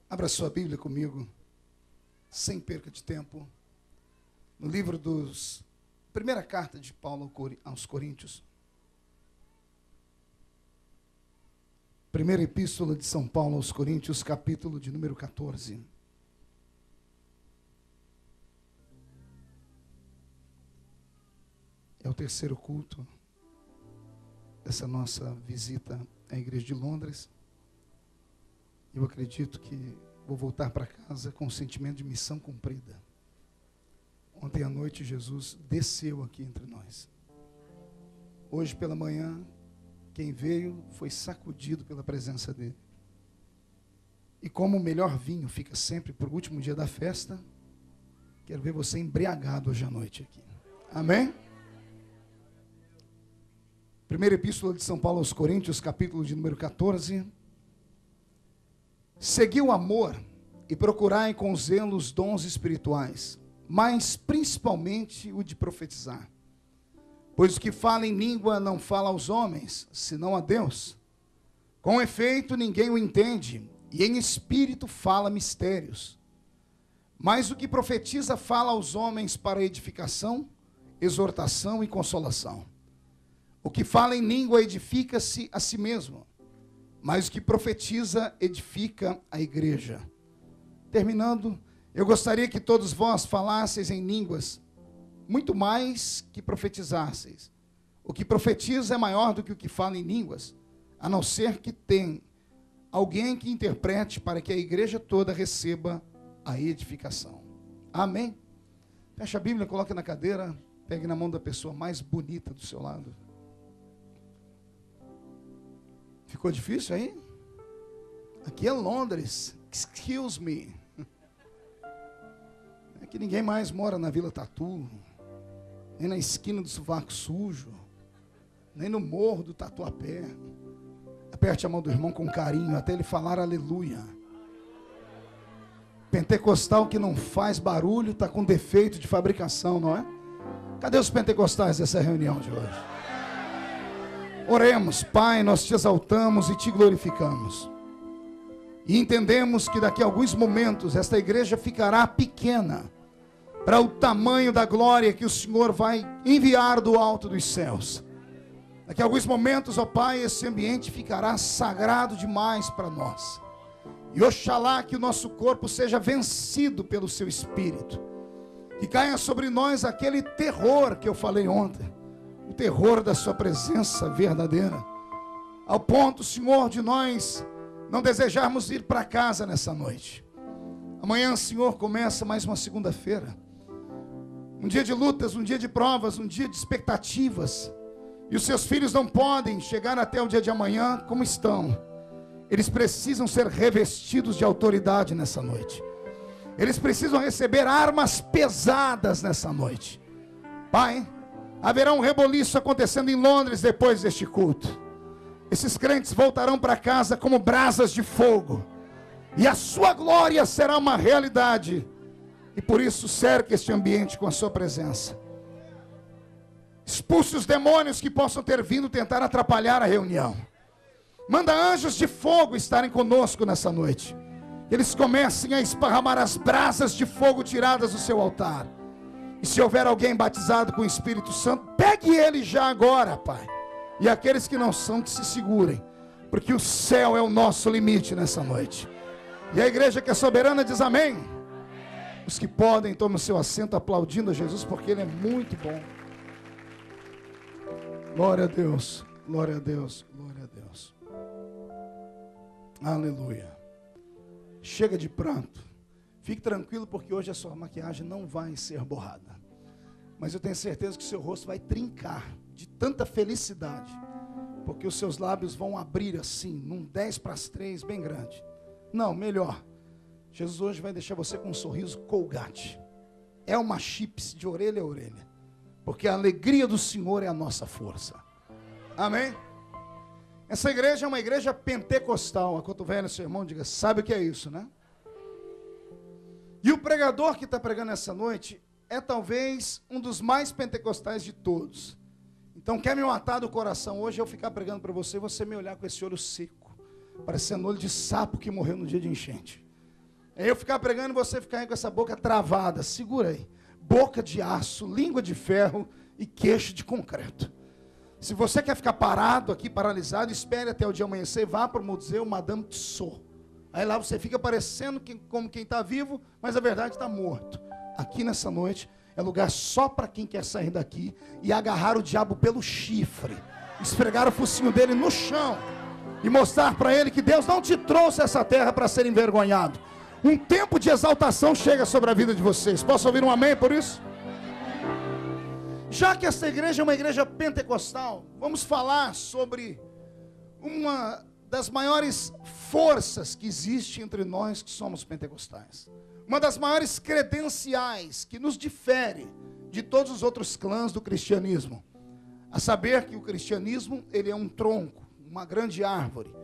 Abra sua Bíblia comigo, sem perca de tempo, no livro primeira carta de Paulo aos Coríntios. Primeira epístola de São Paulo aos Coríntios, capítulo de número 14. É o terceiro culto dessa nossa visita à igreja de Londres. Eu acredito que vou voltar para casa com o sentimento de missão cumprida. Ontem à noite Jesus desceu aqui entre nós. Hoje pela manhã, quem veio foi sacudido pela presença dele. E como o melhor vinho fica sempre para o último dia da festa, quero ver você embriagado hoje à noite aqui. Amém? Primeira epístola de São Paulo aos Coríntios, capítulo de número 14. Segui o amor e procurai com zelo os dons espirituais, mas principalmente o de profetizar. Pois o que fala em língua não fala aos homens, senão a Deus. Com efeito, ninguém o entende, e em espírito fala mistérios. Mas o que profetiza fala aos homens para edificação, exortação e consolação. O que fala em língua edifica-se a si mesmo, mas o que profetiza edifica a igreja. Terminando, eu gostaria que todos vós falasseis em línguas, muito mais que profetizasseis. O que profetiza é maior do que o que fala em línguas, a não ser que tenha alguém que interprete para que a igreja toda receba a edificação. Amém? Feche a Bíblia, coloque na cadeira, pegue na mão da pessoa mais bonita do seu lado. Ficou difícil aí? Aqui é Londres. Excuse me. É que ninguém mais mora na Vila Tatu, nem na esquina do Sovaco Sujo, nem no morro do Tatuapé. Aperte a mão do irmão com carinho, até ele falar aleluia. Pentecostal que não faz barulho está com defeito de fabricação, não é? Cadê os pentecostais dessa reunião de hoje? Oremos. Pai, nós te exaltamos e te glorificamos. E entendemos que daqui a alguns momentos esta igreja ficará pequena para o tamanho da glória que o Senhor vai enviar do alto dos céus. Daqui a alguns momentos, ó Pai, esse ambiente ficará sagrado demais para nós. E oxalá que o nosso corpo seja vencido pelo seu Espírito. Que caia sobre nós aquele terror que eu falei ontem. O terror da sua presença verdadeira. Ao ponto, Senhor, de nós não desejarmos ir para casa nessa noite. Amanhã, Senhor, começa mais uma segunda-feira. Um dia de lutas, um dia de provas, um dia de expectativas. E os seus filhos não podem chegar até o dia de amanhã como estão. Eles precisam ser revestidos de autoridade nessa noite. Eles precisam receber armas pesadas nessa noite. Pai, haverá um reboliço acontecendo em Londres depois deste culto. Esses crentes voltarão para casa como brasas de fogo. E a sua glória será uma realidade. E por isso cerque este ambiente com a sua presença. Expulse os demônios que possam ter vindo tentar atrapalhar a reunião. Manda anjos de fogo estarem conosco nessa noite. Eles comecem a esparramar as brasas de fogo tiradas do seu altar. E se houver alguém batizado com o Espírito Santo, pegue ele já agora, Pai. E aqueles que não são, que se segurem, porque o céu é o nosso limite nessa noite. E a igreja que é soberana diz amém. Os que podem, tomem o seu assento aplaudindo a Jesus, porque Ele é muito bom. Glória a Deus, glória a Deus, glória a Deus. Aleluia. Chega de pranto. Fique tranquilo, porque hoje a sua maquiagem não vai ser borrada. Mas eu tenho certeza que o seu rosto vai trincar de tanta felicidade, porque os seus lábios vão abrir assim, num 10 para as 3, bem grande. Não, melhor. Jesus hoje vai deixar você com um sorriso Colgate. É uma chips de orelha a orelha. Porque a alegria do Senhor é a nossa força. Amém? Essa igreja é uma igreja pentecostal. Acotovele seu irmão, diga, sabe o que é isso, né? E o pregador que está pregando essa noite é talvez um dos mais pentecostais de todos. Então quer me matar do coração hoje, eu ficar pregando para você, você me olhar com esse olho seco, parecendo olho de sapo que morreu no dia de enchente. É eu ficar pregando e você ficar aí com essa boca travada. Segura aí. Boca de aço, língua de ferro e queixo de concreto. Se você quer ficar parado aqui, paralisado, espere até o dia amanhecer, vá para o Museu Madame Tussauds. Aí lá você fica parecendo como quem está vivo, mas a verdade está morto. Aqui nessa noite é lugar só para quem quer sair daqui e agarrar o diabo pelo chifre, esfregar o focinho dele no chão e mostrar para ele que Deus não te trouxe essa terra para ser envergonhado. Um tempo de exaltação chega sobre a vida de vocês. Posso ouvir um amém por isso? Já que esta igreja é uma igreja pentecostal, vamos falar sobre uma das maiores forças que existe entre nós que somos pentecostais. Uma das maiores credenciais que nos difere de todos os outros clãs do cristianismo. A saber que o cristianismo, ele é um tronco, uma grande árvore.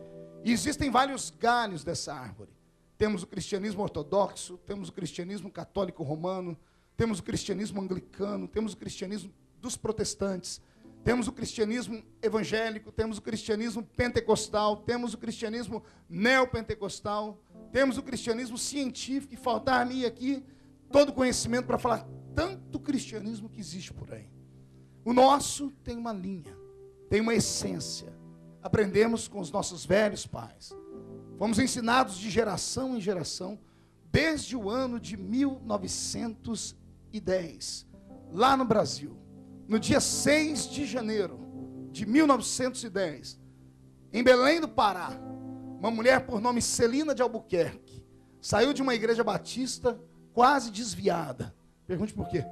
E existem vários galhos dessa árvore. Temos o cristianismo ortodoxo, temos o cristianismo católico romano, temos o cristianismo anglicano, temos o cristianismo dos protestantes, temos o cristianismo evangélico, temos o cristianismo pentecostal, temos o cristianismo neopentecostal, temos o cristianismo científico, e faltar-me aqui todo conhecimento para falar tanto cristianismo que existe por aí. O nosso tem uma linha, tem uma essência. Aprendemos com os nossos velhos pais. Fomos ensinados de geração em geração, desde o ano de 1910, lá no Brasil. No dia 6 de janeiro de 1910, em Belém do Pará, uma mulher por nome Celina de Albuquerque saiu de uma igreja batista quase desviada. Pergunte por quê?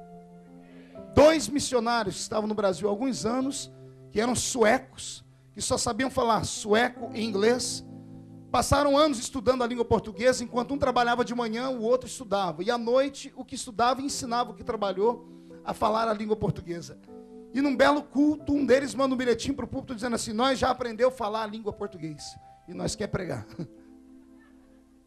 2 missionários que estavam no Brasil há alguns anos, que eram suecos, que só sabiam falar sueco e inglês, passaram anos estudando a língua portuguesa, enquanto um trabalhava de manhã, o outro estudava. E à noite, o que estudava ensinava o que trabalhou a falar a língua portuguesa. E num belo culto, um deles manda um bilhetinho para o púlpito dizendo assim: nós já aprendeu a falar a língua portuguesa e nós quer pregar.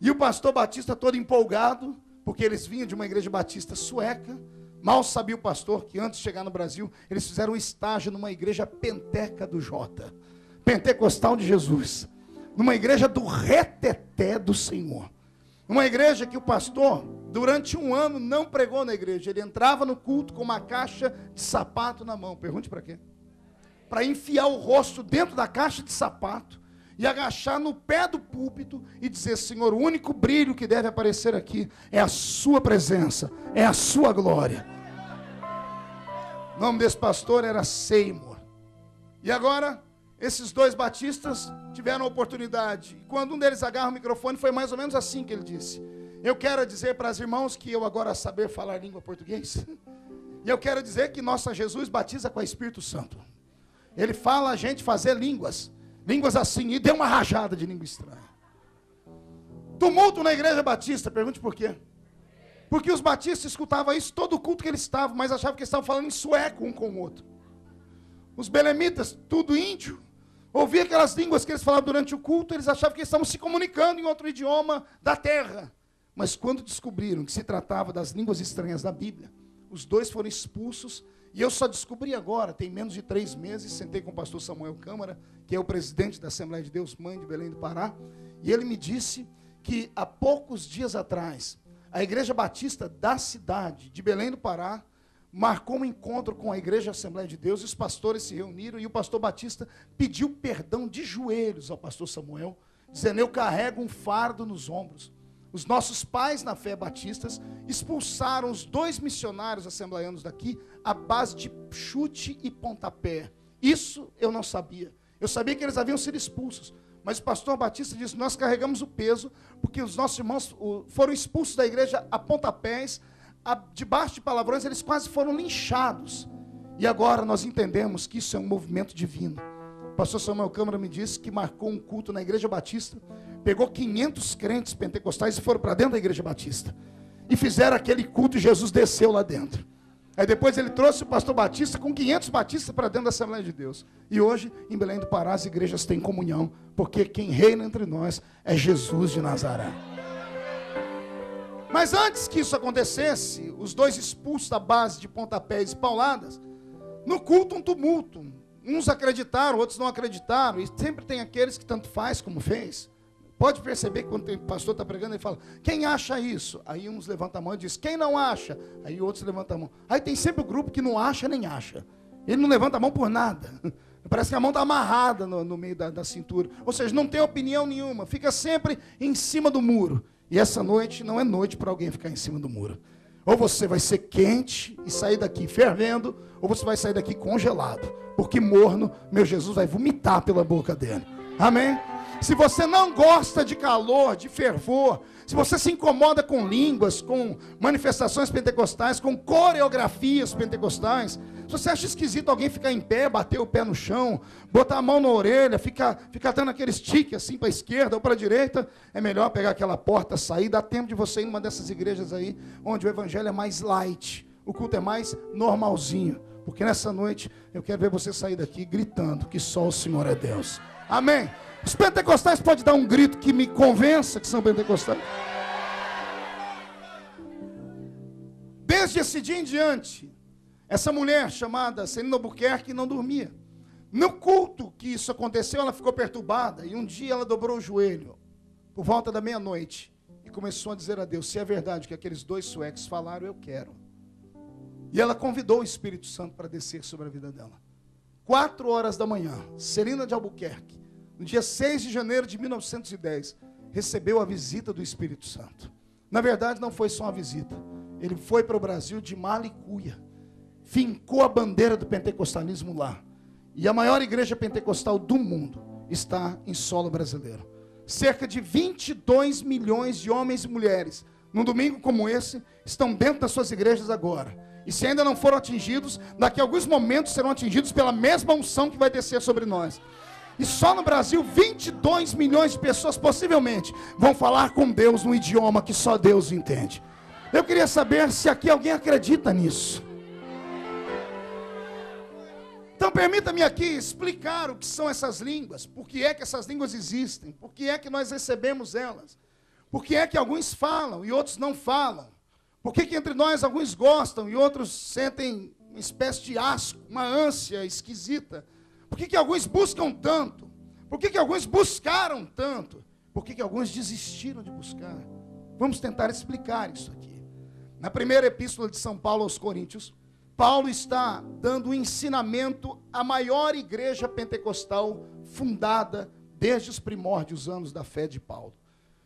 E o pastor batista todo empolgado, porque eles vinham de uma igreja batista sueca. Mal sabia o pastor que antes de chegar no Brasil, eles fizeram um estágio numa igreja penteca do Jota, pentecostal de Jesus, numa igreja do reteté do Senhor. Uma igreja que o pastor, durante um ano, não pregou na igreja. Ele entrava no culto com uma caixa de sapato na mão. Pergunte para quê? Para enfiar o rosto dentro da caixa de sapato e agachar no pé do púlpito e dizer: Senhor, o único brilho que deve aparecer aqui é a sua presença, é a sua glória. O nome desse pastor era Seymour. E agora, esses 2 batistas tiveram a oportunidade. E quando um deles agarra o microfone, foi mais ou menos assim que ele disse: eu quero dizer para os irmãos que eu agora saber falar língua portuguesa. E eu quero dizer que nosso Jesus batiza com o Espírito Santo. Ele fala a gente fazer línguas assim, e deu uma rajada de língua estranha. Tumulto na igreja batista. Pergunte por quê? Porque os batistas escutavam isso todo o culto que eles estavam, mas achavam que eles estavam falando em sueco um com o outro. Os belemitas, tudo índio, ouvia aquelas línguas que eles falavam durante o culto, eles achavam que eles estavam se comunicando em outro idioma da terra. Mas quando descobriram que se tratava das línguas estranhas da Bíblia, os 2 foram expulsos. E eu só descobri agora, tem menos de 3 meses, sentei com o pastor Samuel Câmara, que é o presidente da Assembleia de Deus Mãe de Belém do Pará, e ele me disse que há poucos dias atrás, a Igreja Batista da cidade de Belém do Pará marcou um encontro com a Igreja Assembleia de Deus, e os pastores se reuniram, e o pastor Batista pediu perdão de joelhos ao pastor Samuel, dizendo: eu carrego um fardo nos ombros. Os nossos pais na fé batistas expulsaram os 2 missionários assembleianos daqui à base de chute e pontapé. Isso eu não sabia. Eu sabia que eles haviam sido expulsos. Mas o pastor Batista disse: nós carregamos o peso, porque os nossos irmãos foram expulsos da igreja a pontapés, debaixo de palavrões, eles quase foram linchados. E agora nós entendemos que isso é um movimento divino. O pastor Samuel Câmara me disse que marcou um culto na igreja batista, pegou 500 crentes pentecostais e foram para dentro da igreja batista. E fizeram aquele culto e Jesus desceu lá dentro. Aí depois ele trouxe o pastor Batista com 500 batistas para dentro da Assembleia de Deus. E hoje, em Belém do Pará, as igrejas têm comunhão, porque quem reina entre nós é Jesus de Nazaré. Mas antes que isso acontecesse, os 2 expulsos da base de pontapés e pauladas, no culto um tumulto. Uns acreditaram, outros não acreditaram. E sempre tem aqueles que tanto faz como fez. Pode perceber que quando o pastor está pregando, ele fala, quem acha isso? Aí uns levantam a mão e dizem, quem não acha? Aí outros levantam a mão. Aí tem sempre o grupo que não acha nem acha. Ele não levanta a mão por nada. Parece que a mão está amarrada no meio da cintura. Ou seja, não tem opinião nenhuma. Fica sempre em cima do muro. E essa noite não é noite para alguém ficar em cima do muro. Ou você vai ser quente e sair daqui fervendo, ou você vai sair daqui congelado. Porque morno, meu Jesus vai vomitar pela boca dele. Amém? Se você não gosta de calor, de fervor, se você se incomoda com línguas, com manifestações pentecostais, com coreografias pentecostais, se você acha esquisito alguém ficar em pé, bater o pé no chão, botar a mão na orelha, ficar dando aquele stick assim para a esquerda ou para a direita, é melhor pegar aquela porta, sair, dá tempo de você ir numa dessas igrejas aí, onde o evangelho é mais light, o culto é mais normalzinho, porque nessa noite eu quero ver você sair daqui gritando que só o Senhor é Deus. Amém? Os pentecostais podem dar um grito que me convença que são pentecostais? Desde esse dia em diante, essa mulher chamada Celina Albuquerque não dormia. No culto que isso aconteceu, ela ficou perturbada. E um dia ela dobrou o joelho, por volta da meia-noite, e começou a dizer a Deus, se é verdade que aqueles dois suecos falaram, eu quero. E ela convidou o Espírito Santo para descer sobre a vida dela. 4 horas da manhã, Celina de Albuquerque, no dia 6 de janeiro de 1910, recebeu a visita do Espírito Santo. Na verdade, não foi só uma visita. Ele foi para o Brasil de mala e cuia. Fincou a bandeira do pentecostalismo lá. E a maior igreja pentecostal do mundo está em solo brasileiro. Cerca de 22 milhões de homens e mulheres, num domingo como esse, estão dentro das suas igrejas agora. E se ainda não foram atingidos, daqui a alguns momentos serão atingidos pela mesma unção que vai descer sobre nós. E só no Brasil, 22 milhões de pessoas, possivelmente, vão falar com Deus num idioma que só Deus entende. Eu queria saber se aqui alguém acredita nisso. Então permita-me aqui explicar o que são essas línguas, por que é que essas línguas existem, por que é que nós recebemos elas, por que é que alguns falam e outros não falam, por que que entre nós alguns gostam e outros sentem uma espécie de asco, uma ânsia esquisita. Por que que alguns buscam tanto? Por que que alguns buscaram tanto? Por que que alguns desistiram de buscar? Vamos tentar explicar isso aqui. Na primeira epístola de São Paulo aos Coríntios, Paulo está dando um ensinamento à maior igreja pentecostal fundada desde os primórdios anos da fé de Paulo.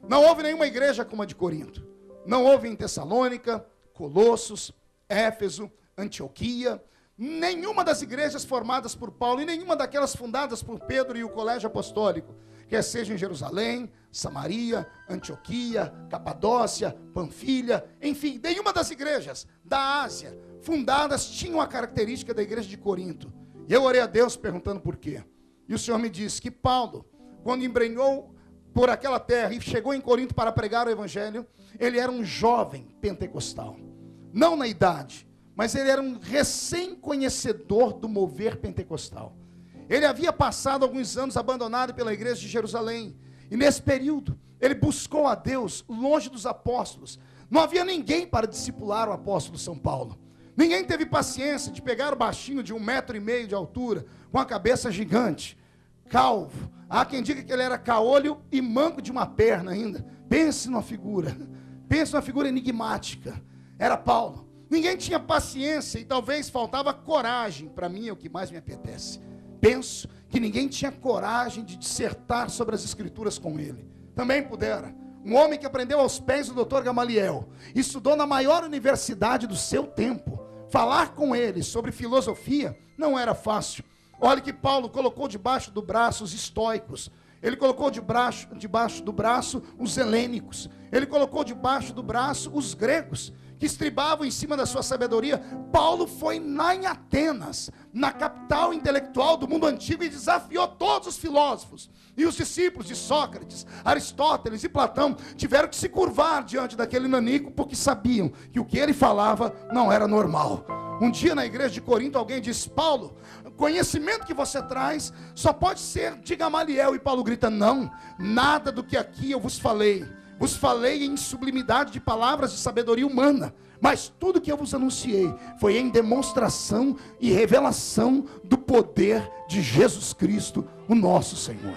Não houve nenhuma igreja como a de Corinto. Não houve em Tessalônica, Colossos, Éfeso, Antioquia. Nenhuma das igrejas formadas por Paulo e nenhuma daquelas fundadas por Pedro e o colégio apostólico, quer seja em Jerusalém, Samaria, Antioquia, Capadócia, Panfilha, enfim, nenhuma das igrejas da Ásia fundadas tinham a característica da igreja de Corinto. E eu orei a Deus perguntando por quê. E o Senhor me disse que Paulo, quando embrenhou por aquela terra e chegou em Corinto para pregar o evangelho, ele era um jovem pentecostal. Não na idade, mas ele era um recém-conhecedor do mover pentecostal. Ele havia passado alguns anos abandonado pela igreja de Jerusalém. E nesse período, ele buscou a Deus longe dos apóstolos. Não havia ninguém para discipular o apóstolo São Paulo. Ninguém teve paciência de pegar o baixinho de 1,5 metro de altura, com a cabeça gigante, calvo. Há quem diga que ele era caolho e manco de uma perna ainda. Pense numa figura enigmática. Era Paulo. Ninguém tinha paciência e talvez faltava coragem. Para mim é o que mais me apetece. Penso que ninguém tinha coragem de dissertar sobre as escrituras com ele. Também pudera. Um homem que aprendeu aos pés do Dr. Gamaliel, estudou na maior universidade do seu tempo. Falar com ele sobre filosofia não era fácil. Olha que Paulo colocou debaixo do braço os estoicos. Ele colocou debaixo do braço os helênicos. Ele colocou debaixo do braço os gregos, que estribavam em cima da sua sabedoria. Paulo foi lá em Atenas, na capital intelectual do mundo antigo, e desafiou todos os filósofos. E os discípulos de Sócrates, Aristóteles e Platão tiveram que se curvar diante daquele nanico, porque sabiam que o que ele falava não era normal. Um dia na igreja de Corinto alguém disse: Paulo, o conhecimento que você traz só pode ser de Gamaliel. E Paulo grita: não, nada do que aqui eu vos falei em sublimidade de palavras de sabedoria humana, mas tudo que eu vos anunciei foi em demonstração e revelação do poder de Jesus Cristo, o nosso Senhor.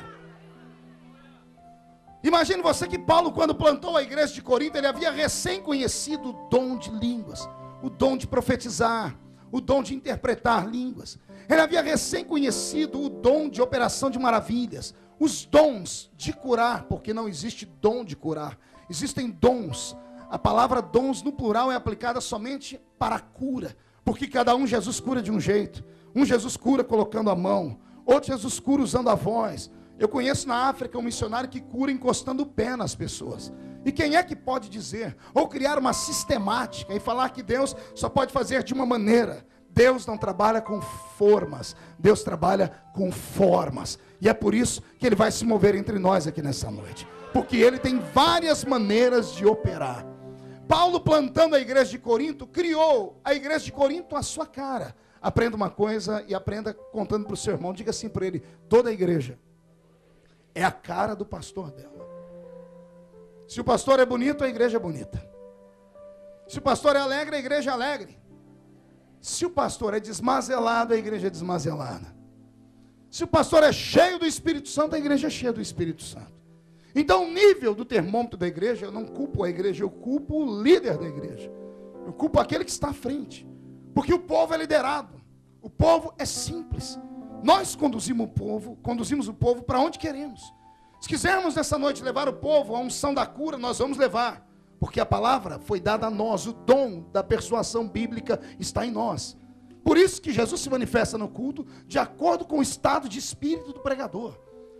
Imagine você que Paulo, quando plantou a igreja de Corinto, ele havia recém conhecido o dom de línguas, o dom de profetizar, o dom de interpretar línguas. Ele havia recém conhecido o dom de operação de maravilhas, os dons de curar, porque não existe dom de curar, existem dons. A palavra dons no plural é aplicada somente para a cura, porque cada um Jesus cura de um jeito. Um Jesus cura colocando a mão, outro Jesus cura usando a voz. Eu conheço na África um missionário que cura encostando o pé nas pessoas. E quem é que pode dizer, ou criar uma sistemática e falar que Deus só pode fazer de uma maneira? Deus não trabalha com formas, Deus trabalha com formas. E é por isso que Ele vai se mover entre nós aqui nessa noite. Porque Ele tem várias maneiras de operar. Paulo, plantando a igreja de Corinto, criou a igreja de Corinto à sua cara. Aprenda uma coisa e aprenda contando para o seu irmão. Diga assim para ele: toda a igreja é a cara do pastor dela. Se o pastor é bonito, a igreja é bonita. Se o pastor é alegre, a igreja é alegre. Se o pastor é desmazelado, a igreja é desmazelada. Se o pastor é cheio do Espírito Santo, a igreja é cheia do Espírito Santo. Então, o nível do termômetro da igreja, eu não culpo a igreja, eu culpo o líder da igreja. Eu culpo aquele que está à frente. Porque o povo é liderado. O povo é simples. Nós conduzimos o povo para onde queremos. Se quisermos nessa noite levar o povo à unção da cura, nós vamos levar. Porque a palavra foi dada a nós, o dom da persuasão bíblica está em nós. Por isso que Jesus se manifesta no culto de acordo com o estado de espírito do pregador.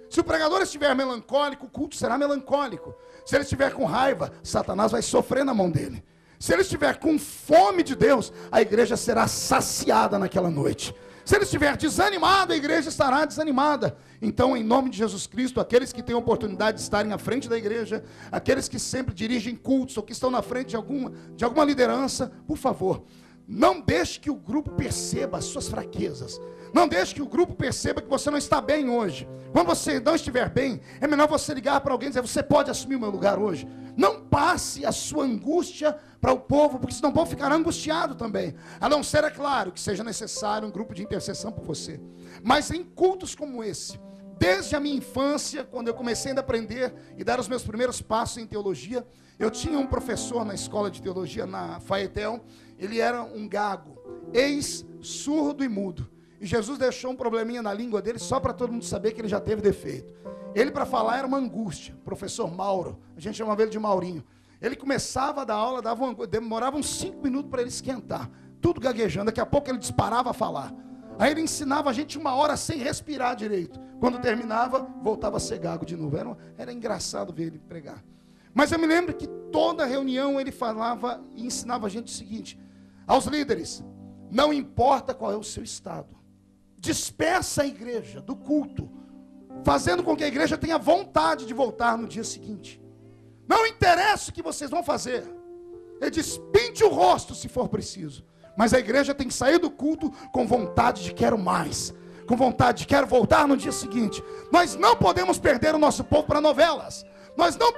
Se o pregador estiver melancólico, o culto será melancólico. Se ele estiver com raiva, Satanás vai sofrer na mão dele. Se ele estiver com fome de Deus, a igreja será saciada naquela noite. Se ele estiver desanimado, a igreja estará desanimada. Então, em nome de Jesus Cristo, aqueles que têm a oportunidade de estarem à frente da igreja, aqueles que sempre dirigem cultos ou que estão na frente de alguma liderança, por favor, não deixe que o grupo perceba as suas fraquezas. Não deixe que o grupo perceba que você não está bem hoje. Quando você não estiver bem, é melhor você ligar para alguém e dizer: você pode assumir o meu lugar hoje. Não passe a sua angústia para o povo, porque senão o povo ficará angustiado também. A não ser, é claro, que seja necessário um grupo de intercessão por você. Mas em cultos como esse, desde a minha infância, quando eu comecei a aprender e dar os meus primeiros passos em teologia, eu tinha um professor na escola de teologia, na Faetel. Ele era um gago, ex-surdo e mudo. E Jesus deixou um probleminha na língua dele só para todo mundo saber que ele já teve defeito. Ele, para falar, era uma angústia. Professor Mauro, a gente chamava ele de Maurinho. Ele começava a dar aula, demorava uns 5 minutos para ele esquentar. Tudo gaguejando, daqui a pouco ele disparava a falar. Aí ele ensinava a gente 1 hora sem respirar direito. Quando terminava, voltava a ser gago de novo. Era engraçado ver ele pregar. Mas eu me lembro que toda reunião ele falava e ensinava a gente o seguinte: aos líderes, não importa qual é o seu estado, dispersa a igreja do culto, fazendo com que a igreja tenha vontade de voltar no dia seguinte. Não interessa o que vocês vão fazer. Ele diz: pinte o rosto se for preciso. Mas a igreja tem que sair do culto com vontade de quero mais, com vontade de quero voltar no dia seguinte. Nós não podemos perder o nosso povo para novelas. Nós não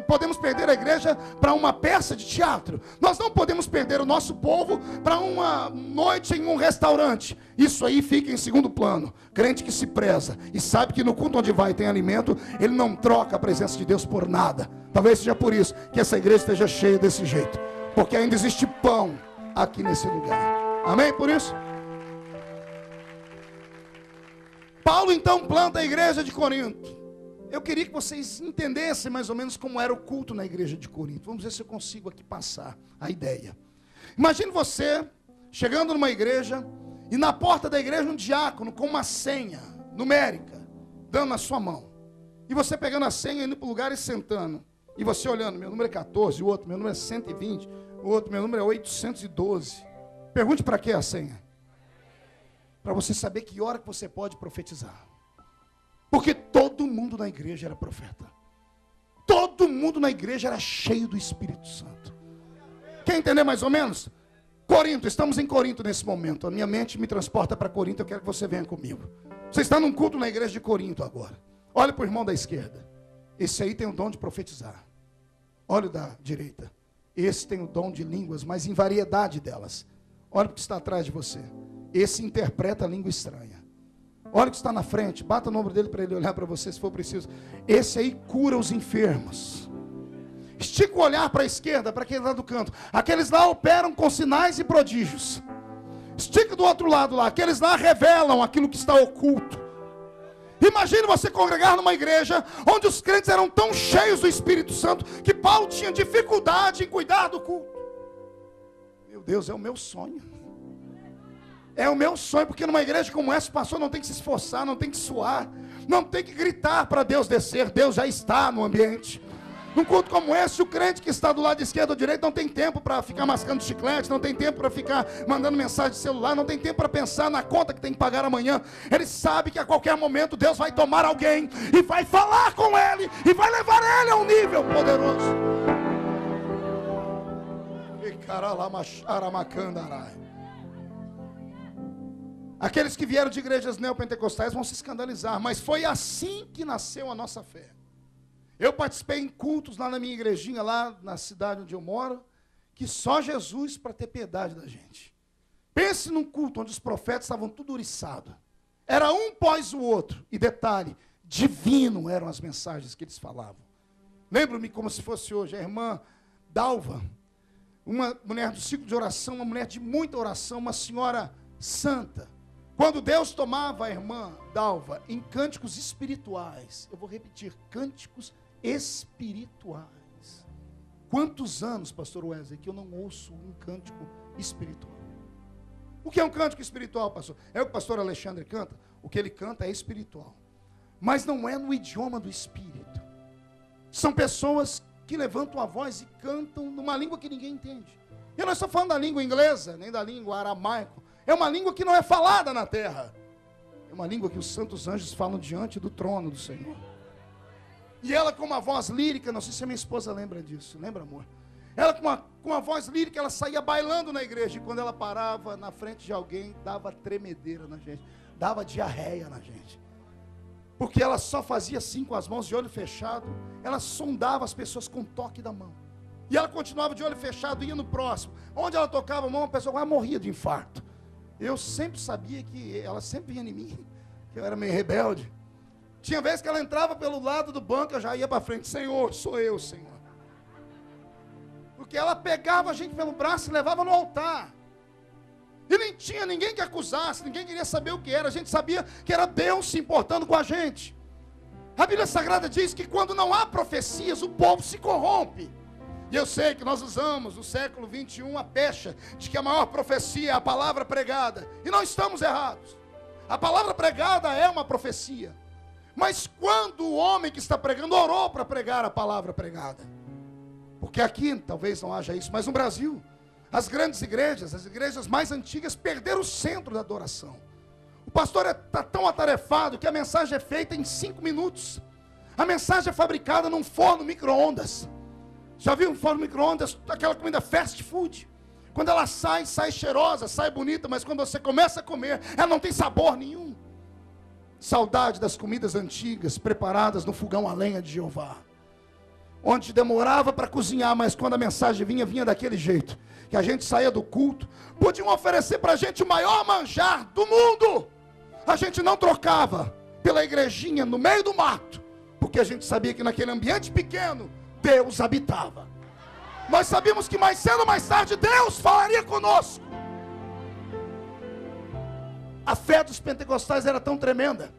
podemos perder a igreja para uma peça de teatro. Nós não podemos perder o nosso povo para uma noite em um restaurante. Isso aí fica em segundo plano. Crente que se preza e sabe que no culto onde vai tem alimento, ele não troca a presença de Deus por nada. Talvez seja por isso que essa igreja esteja cheia desse jeito, porque ainda existe pão aqui nesse lugar. Amém? Por isso, Paulo então planta a igreja de Corinto. Eu queria que vocês entendessem mais ou menos como era o culto na igreja de Corinto. Vamos ver se eu consigo aqui passar a ideia. Imagine você chegando numa igreja e na porta da igreja um diácono com uma senha numérica dando na sua mão. E você pegando a senha, indo para o lugar e sentando. E você olhando: meu número é 14, o outro, meu número é 120, o outro, meu número é 812. Pergunte para que a senha? Para você saber que hora que você pode profetizar. Porque todo mundo na igreja era profeta. Todo mundo na igreja era cheio do Espírito Santo. Quer entender mais ou menos? Corinto, estamos em Corinto nesse momento. A minha mente me transporta para Corinto, eu quero que você venha comigo. Você está num culto na igreja de Corinto agora. Olha para o irmão da esquerda. Esse aí tem o dom de profetizar. Olha o da direita. Esse tem o dom de línguas, mas em variedade delas. Olha o que está atrás de você. Esse interpreta a língua estranha. Olha o que está na frente, bata no ombro dele para ele olhar para você se for preciso. Esse aí cura os enfermos. Estica o olhar para a esquerda, para aquele lá do canto. Aqueles lá operam com sinais e prodígios. Estica do outro lado lá, aqueles lá revelam aquilo que está oculto. Imagine você congregar numa igreja onde os crentes eram tão cheios do Espírito Santo que Paulo tinha dificuldade em cuidar do culto. Meu Deus, é o meu sonho. É o meu sonho, porque numa igreja como essa o pastor não tem que se esforçar, não tem que suar, não tem que gritar para Deus descer. Deus já está no ambiente. Num culto como esse, o crente que está do lado esquerdo ou direito não tem tempo para ficar mascando chiclete, não tem tempo para ficar mandando mensagem de celular, não tem tempo para pensar na conta que tem que pagar amanhã. Ele sabe que a qualquer momento Deus vai tomar alguém e vai falar com ele e vai levar ele a um nível poderoso. Aqueles que vieram de igrejas neopentecostais vão se escandalizar, mas foi assim que nasceu a nossa fé. Eu participei em cultos lá na minha igrejinha, lá na cidade onde eu moro, que só Jesus para ter piedade da gente. Pense num culto onde os profetas estavam tudo ouriçados. Era um pós o outro. E detalhe, divino eram as mensagens que eles falavam. Lembro-me como se fosse hoje, a irmã Dalva, uma mulher do ciclo de oração, uma mulher de muita oração, uma senhora santa. Quando Deus tomava a irmã Dalva em cânticos espirituais, eu vou repetir, cânticos espirituais. Quantos anos, pastor Wesley, que eu não ouço um cântico espiritual? O que é um cântico espiritual, pastor? É o que o pastor Alexandre canta? O que ele canta é espiritual. Mas não é no idioma do espírito. São pessoas que levantam a voz e cantam numa língua que ninguém entende. Eu não estou falando da língua inglesa, nem da língua aramaico. É uma língua que não é falada na terra. É uma língua que os santos anjos falam diante do trono do Senhor. E ela com uma voz lírica, não sei se a minha esposa lembra disso. Lembra, amor? Ela com uma voz lírica, ela saía bailando na igreja. E quando ela parava na frente de alguém, dava tremedeira na gente. Dava diarreia na gente. Porque ela só fazia assim com as mãos de olho fechado. Ela sondava as pessoas com o toque da mão. E ela continuava de olho fechado, ia no próximo. Onde ela tocava a mão, a pessoa quase morria de infarto. Eu sempre sabia que ela sempre vinha em mim, que eu era meio rebelde. Tinha vezes que ela entrava pelo lado do banco, eu já ia para frente. Senhor, sou eu, Senhor. Porque ela pegava a gente pelo braço e levava no altar. E nem tinha ninguém que acusasse, ninguém queria saber o que era. A gente sabia que era Deus se importando com a gente. A Bíblia Sagrada diz que quando não há profecias, o povo se corrompe. E eu sei que nós usamos no século 21 a pecha de que a maior profecia é a palavra pregada. E não estamos errados. A palavra pregada é uma profecia. Mas quando o homem que está pregando orou para pregar a palavra pregada? Porque aqui talvez não haja isso, mas no Brasil, as grandes igrejas, as igrejas mais antigas perderam o centro da adoração. O pastor está tão atarefado que a mensagem é feita em 5 minutos. A mensagem é fabricada num forno micro-ondas. Já viu um forno micro-ondas, aquela comida fast food? Quando ela sai cheirosa, sai bonita, mas quando você começa a comer, ela não tem sabor nenhum. Saudade das comidas antigas, preparadas no fogão a lenha de Jeová. Onde demorava para cozinhar, mas quando a mensagem vinha daquele jeito. Que a gente saía do culto, podiam oferecer para a gente o maior manjar do mundo. A gente não trocava pela igrejinha no meio do mato, porque a gente sabia que naquele ambiente pequeno, Deus habitava. Nós sabíamos que mais cedo ou mais tarde Deus falaria conosco. A fé dos pentecostais era tão tremenda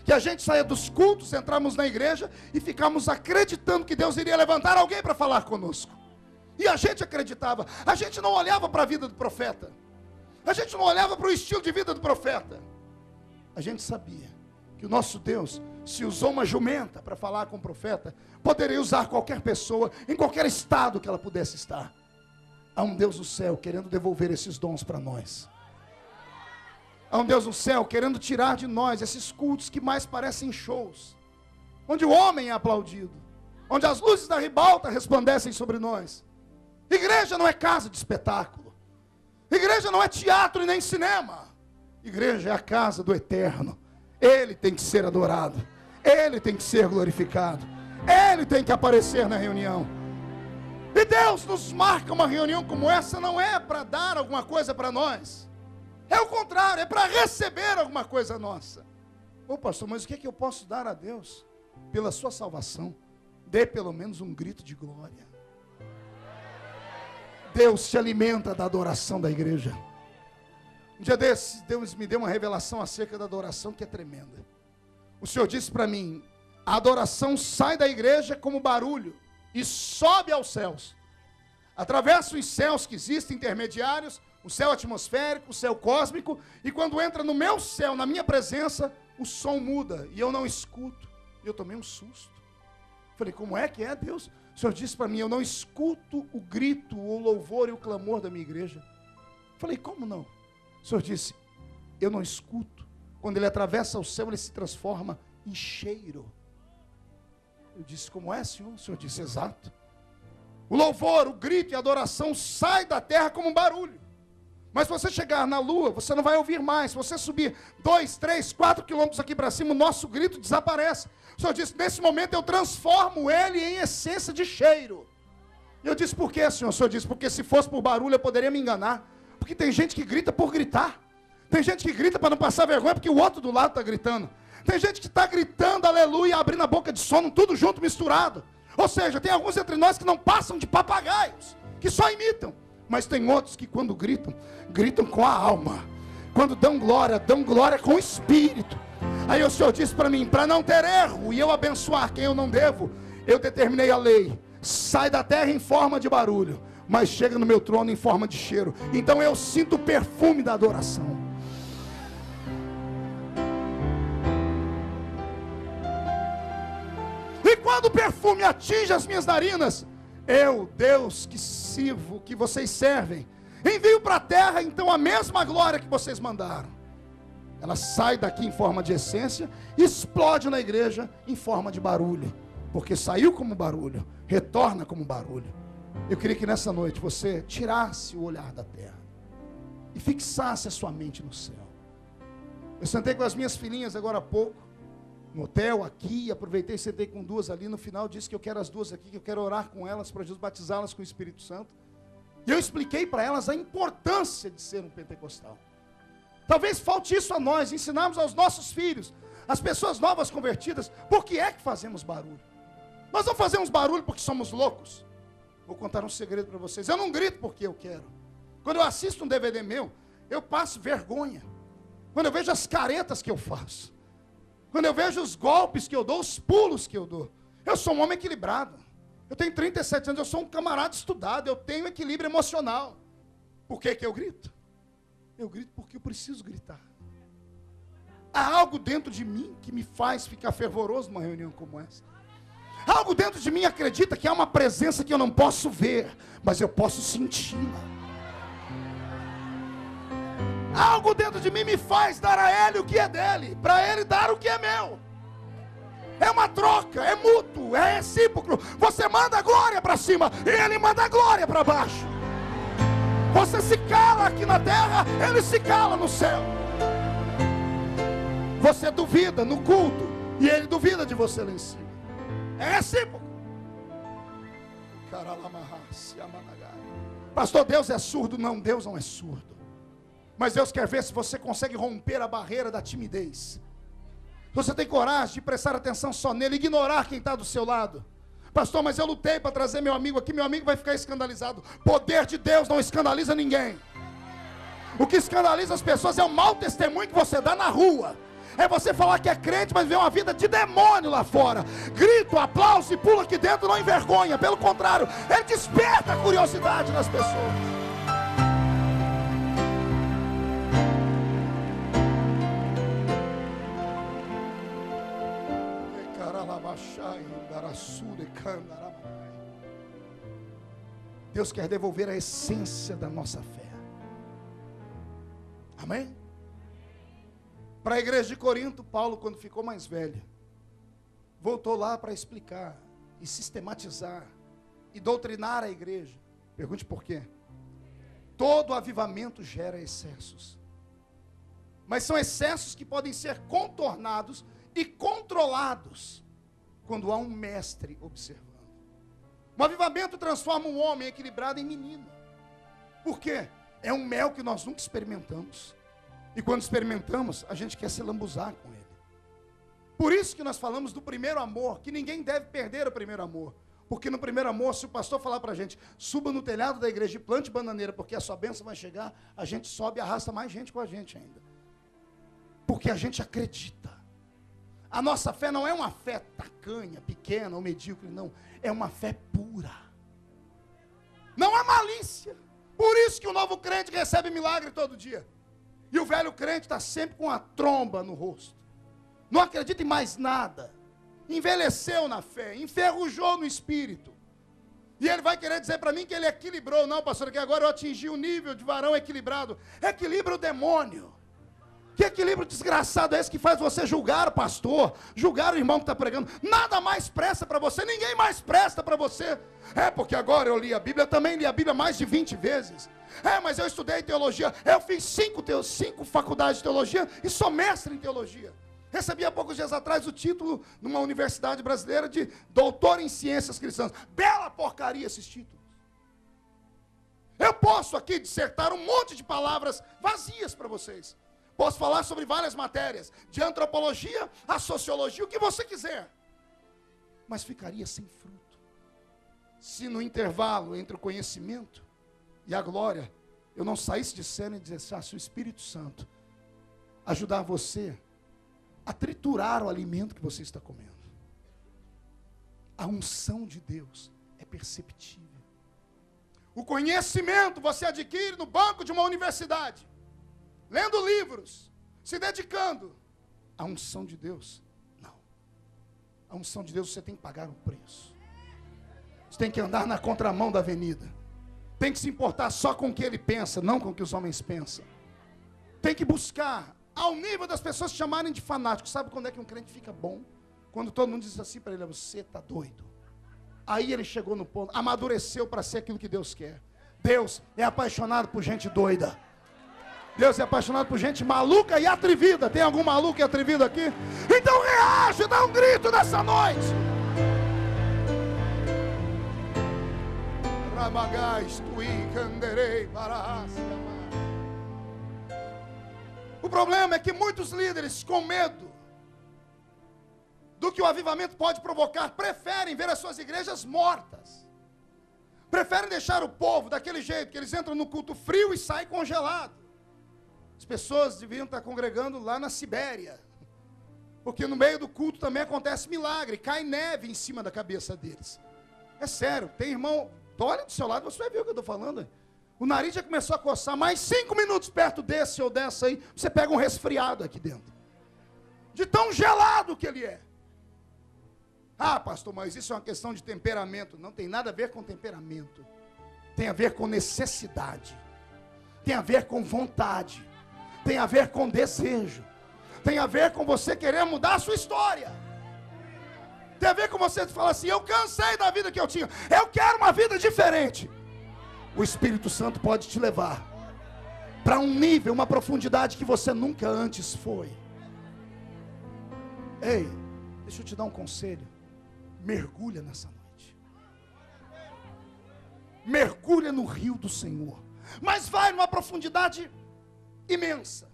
que a gente saía dos cultos, entrávamos na igreja e ficávamos acreditando que Deus iria levantar alguém para falar conosco. E a gente acreditava. A gente não olhava para a vida do profeta. A gente não olhava para o estilo de vida do profeta. A gente sabia que o nosso Deus, se usou uma jumenta para falar com o profeta, poderia usar qualquer pessoa, em qualquer estado que ela pudesse estar. Há um Deus no céu querendo devolver esses dons para nós. Há um Deus no céu querendo tirar de nós esses cultos que mais parecem shows, onde o homem é aplaudido, onde as luzes da ribalta resplandecem sobre nós. Igreja não é casa de espetáculo. Igreja não é teatro e nem cinema. Igreja é a casa do eterno. Ele tem que ser adorado. Ele tem que ser glorificado. Ele tem que aparecer na reunião. E Deus nos marca uma reunião como essa, não é para dar alguma coisa para nós. É o contrário, é para receber alguma coisa nossa. Ô pastor, mas o que é que eu posso dar a Deus pela sua salvação? Dê pelo menos um grito de glória. Deus se alimenta da adoração da igreja. Um dia desses, Deus me deu uma revelação acerca da adoração que é tremenda. O Senhor disse para mim, a adoração sai da igreja como barulho e sobe aos céus. Atravessa os céus que existem, intermediários, o céu atmosférico, o céu cósmico, e quando entra no meu céu, na minha presença, o som muda e eu não escuto. E eu tomei um susto. Falei, como é que é, Deus? O Senhor disse para mim, eu não escuto o grito, o louvor e o clamor da minha igreja. Falei, como não? O Senhor disse, eu não escuto. Quando ele atravessa o céu, ele se transforma em cheiro. Eu disse, como é, Senhor? O Senhor disse, exato. O louvor, o grito e a adoração sai da terra como um barulho. Mas se você chegar na lua, você não vai ouvir mais. Se você subir 2, 3, 4 quilômetros aqui para cima, o nosso grito desaparece. O Senhor disse, nesse momento eu transformo ele em essência de cheiro. E eu disse, por quê, Senhor? O Senhor disse, porque se fosse por barulho eu poderia me enganar. Porque tem gente que grita por gritar. Tem gente que grita para não passar vergonha porque o outro do lado está gritando. Tem gente que está gritando, aleluia, abrindo a boca de sono, tudo junto, misturado. Ou seja, tem alguns entre nós que não passam de papagaios, que só imitam. Mas tem outros que quando gritam, gritam com a alma. Quando dão glória com o espírito. Aí o Senhor disse para mim, para não ter erro e eu abençoar quem eu não devo, eu determinei a lei. Sai da terra em forma de barulho, mas chega no meu trono em forma de cheiro. Então eu sinto o perfume da adoração. E quando o perfume atinge as minhas narinas, eu, Deus que sirvo, que vocês servem, envio para a terra então a mesma glória que vocês mandaram. Ela sai daqui em forma de essência e explode na igreja em forma de barulho. Porque saiu como barulho, retorna como barulho. Eu queria que nessa noite você tirasse o olhar da terra e fixasse a sua mente no céu. Eu sentei com as minhas filhinhas agora há pouco, no hotel aqui, aproveitei e sentei com duas ali. No final disse que eu quero as duas aqui, que eu quero orar com elas para Jesus batizá-las com o Espírito Santo. E eu expliquei para elas a importância de ser um pentecostal. Talvez falte isso a nós, ensinarmos aos nossos filhos, as pessoas novas convertidas, por que é que fazemos barulho? Nós não fazemos barulho porque somos loucos. Vou contar um segredo para vocês. Eu não grito porque eu quero. Quando eu assisto um DVD meu, eu passo vergonha. Quando eu vejo as caretas que eu faço. Quando eu vejo os golpes que eu dou, os pulos que eu dou. Eu sou um homem equilibrado. Eu tenho 37 anos, eu sou um camarada estudado. Eu tenho equilíbrio emocional. Por que que eu grito? Eu grito porque eu preciso gritar. Há algo dentro de mim que me faz ficar fervoroso numa reunião como essa. Algo dentro de mim acredita que há uma presença que eu não posso ver, mas eu posso senti-la. Algo dentro de mim me faz dar a ele o que é dele, para ele dar o que é meu. É uma troca, é mútuo, é recíproco. Você manda a glória para cima e ele manda a glória para baixo. Você se cala aqui na terra, ele se cala no céu. Você duvida no culto e ele duvida de você lá em cima. É recíproco. Pastor, Deus é surdo? Não, Deus não é surdo. Mas Deus quer ver se você consegue romper a barreira da timidez. Você tem coragem de prestar atenção só nele, ignorar quem está do seu lado. Pastor, mas eu lutei para trazer meu amigo aqui, meu amigo vai ficar escandalizado. Poder de Deus não escandaliza ninguém. O que escandaliza as pessoas é o mau testemunho que você dá na rua. É você falar que é crente, mas vê uma vida de demônio lá fora. Grito, aplauso e pula aqui dentro, não envergonha. Pelo contrário, ele desperta a curiosidade nas pessoas. Deus quer devolver a essência da nossa fé. Amém? Para a igreja de Corinto, Paulo, quando ficou mais velho, voltou lá para explicar e sistematizar e doutrinar a igreja. Pergunte por quê? Todo avivamento gera excessos. Mas são excessos que podem ser contornados e controlados quando há um mestre observando. Um avivamento transforma um homem equilibrado em menino. Por quê? É um mel que nós nunca experimentamos. E quando experimentamos, a gente quer se lambuzar com ele. Por isso que nós falamos do primeiro amor, que ninguém deve perder o primeiro amor. Porque no primeiro amor, se o pastor falar para a gente, suba no telhado da igreja e plante bananeira, porque a sua bênção vai chegar, a gente sobe e arrasta mais gente com a gente ainda. Porque a gente acredita. A nossa fé não é uma fé tacanha, pequena ou medíocre, não. É uma fé pura. Não há malícia. Por isso que o novo crente recebe milagre todo dia. E o velho crente está sempre com a tromba no rosto. Não acredita em mais nada. Envelheceu na fé, enferrujou no espírito. E ele vai querer dizer para mim que ele equilibrou. Não, pastor, que agora eu atingi o nível de varão equilibrado. Equilibra o demônio. Que equilíbrio desgraçado é esse que faz você julgar o pastor, julgar o irmão que está pregando? Nada mais presta para você, ninguém mais presta para você. É porque agora eu li a Bíblia, eu também li a Bíblia mais de 20 vezes. É, mas eu estudei teologia, eu fiz 5 faculdades de teologia e sou mestre em teologia. Recebi há poucos dias atrás o título numa universidade brasileira de doutor em ciências cristãs. Bela porcaria esses títulos. Eu posso aqui dissertar um monte de palavras vazias para vocês. Posso falar sobre várias matérias, de antropologia a sociologia, o que você quiser. Mas ficaria sem fruto. Se no intervalo entre o conhecimento e a glória, eu não saísse de cena e dissesse, se o Espírito Santo ajudar você a triturar o alimento que você está comendo. A unção de Deus é perceptível. O conhecimento você adquire no banco de uma universidade. Lendo livros, se dedicando. A unção de Deus, não. A unção de Deus você tem que pagar um preço. Você tem que andar na contramão da avenida. Tem que se importar só com o que ele pensa, não com o que os homens pensam. Tem que buscar, ao nível das pessoas se chamarem de fanático. Sabe quando é que um crente fica bom? Quando todo mundo diz assim para ele, você está doido. Aí ele chegou no ponto, amadureceu para ser aquilo que Deus quer. Deus é apaixonado por gente doida. Deus é apaixonado por gente maluca e atrevida. Tem algum maluco e atrevido aqui? Então reage, dá um grito nessa noite. O problema é que muitos líderes, com medo do que o avivamento pode provocar, preferem ver as suas igrejas mortas. Preferem deixar o povo daquele jeito, que eles entram no culto frio e saem congelados. As pessoas deviam estar congregando lá na Sibéria, porque no meio do culto também acontece milagre, cai neve em cima da cabeça deles. É sério, tem irmão, olha do seu lado, você vai ver o que eu estou falando. O nariz já começou a coçar, mais 5 minutos perto desse ou dessa aí, você pega um resfriado aqui dentro. De tão gelado que ele é. Ah, pastor, mas isso é uma questão de temperamento. Não tem nada a ver com temperamento. Tem a ver com necessidade. Tem a ver com vontade. Tem a ver com desejo. Tem a ver com você querer mudar a sua história. Tem a ver com você falar assim, eu cansei da vida que eu tinha. Eu quero uma vida diferente. O Espírito Santo pode te levar para um nível, uma profundidade que você nunca antes foi. Ei, deixa eu te dar um conselho. Mergulha nessa noite. Mergulha no rio do Senhor. Mas vai numa profundidade imensa.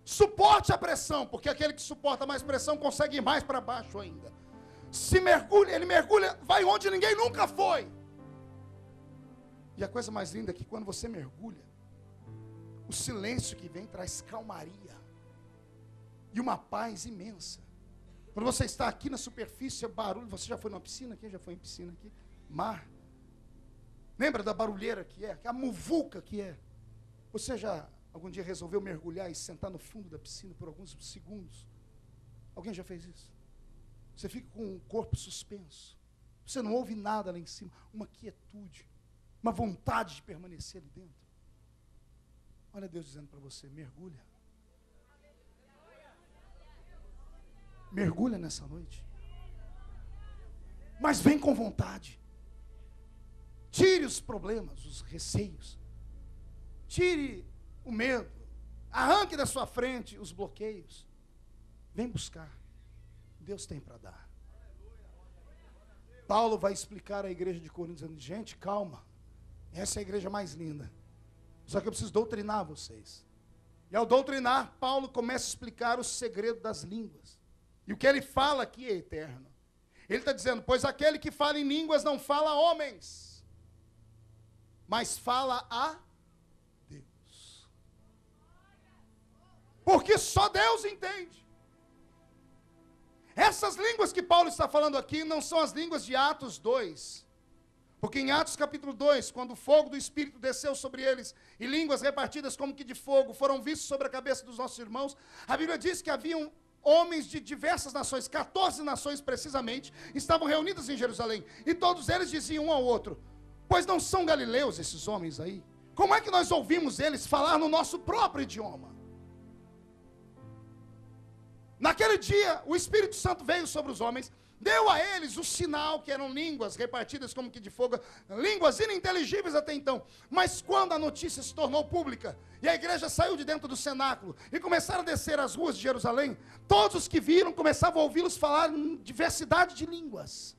Suporte a pressão, porque aquele que suporta mais pressão consegue ir mais para baixo ainda. Se mergulha, ele mergulha, vai onde ninguém nunca foi. E a coisa mais linda é que quando você mergulha, o silêncio que vem traz calmaria e uma paz imensa. Quando você está aqui na superfície, é barulho. Você já foi numa piscina aqui? Já foi em piscina aqui? Mar. Lembra da barulheira que é? A muvuca que é? Você já algum dia resolveu mergulhar e sentar no fundo da piscina por alguns segundos? Alguém já fez isso? Você fica com o corpo suspenso. Você não ouve nada lá em cima. Uma quietude. Uma vontade de permanecer ali dentro. Olha Deus dizendo para você, mergulha. Mergulha nessa noite. Mas vem com vontade. Tire os problemas, os receios. Tire o medo. Arranque da sua frente os bloqueios. Vem buscar. Deus tem para dar. Paulo vai explicar à igreja de Corinto, dizendo, gente, calma. Essa é a igreja mais linda. Só que eu preciso doutrinar vocês. E ao doutrinar, Paulo começa a explicar o segredo das línguas. E o que ele fala aqui é eterno. Ele está dizendo, pois aquele que fala em línguas não fala a homens, mas fala a Deus. Porque só Deus entende. Essas línguas que Paulo está falando aqui não são as línguas de Atos 2. Porque em Atos capítulo 2, quando o fogo do Espírito desceu sobre eles, e línguas repartidas como que de fogo foram vistas sobre a cabeça dos nossos irmãos, a Bíblia diz que haviam homens de diversas nações, 14 nações precisamente, estavam reunidos em Jerusalém. E todos eles diziam um ao outro, pois não são galileus esses homens aí? Como é que nós ouvimos eles falar no nosso próprio idioma? Naquele dia, o Espírito Santo veio sobre os homens, deu a eles o sinal que eram línguas repartidas como que de fogo, línguas ininteligíveis até então. Mas quando a notícia se tornou pública, e a igreja saiu de dentro do cenáculo, e começaram a descer as ruas de Jerusalém, todos os que viram começavam a ouvi-los falar em diversidade de línguas.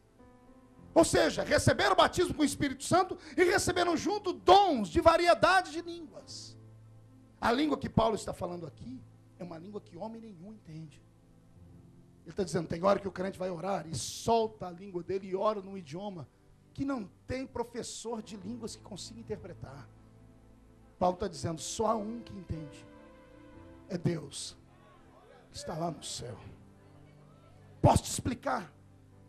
Ou seja, receberam o batismo com o Espírito Santo, e receberam junto dons de variedade de línguas. A língua que Paulo está falando aqui, é uma língua que homem nenhum entende. Ele está dizendo, tem hora que o crente vai orar e solta a língua dele e ora num idioma que não tem professor de línguas que consiga interpretar. Paulo está dizendo, só há um que entende. É Deus, que está lá no céu. Posso te explicar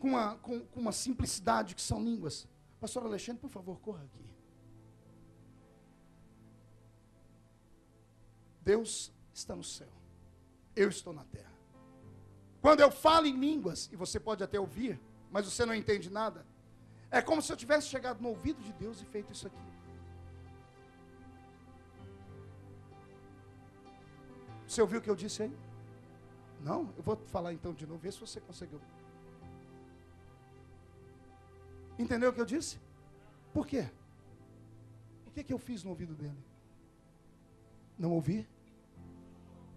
com uma simplicidade que são línguas? Pastor Alexandre, por favor, corra aqui. Deus está no céu. Eu estou na terra. Quando eu falo em línguas, e você pode até ouvir, mas você não entende nada, é como se eu tivesse chegado no ouvido de Deus e feito isso aqui. Você ouviu o que eu disse aí? Não? Eu vou falar então de novo, ver se você conseguiu. Entendeu o que eu disse? Por quê? O que eu fiz no ouvido dele? Não ouvi?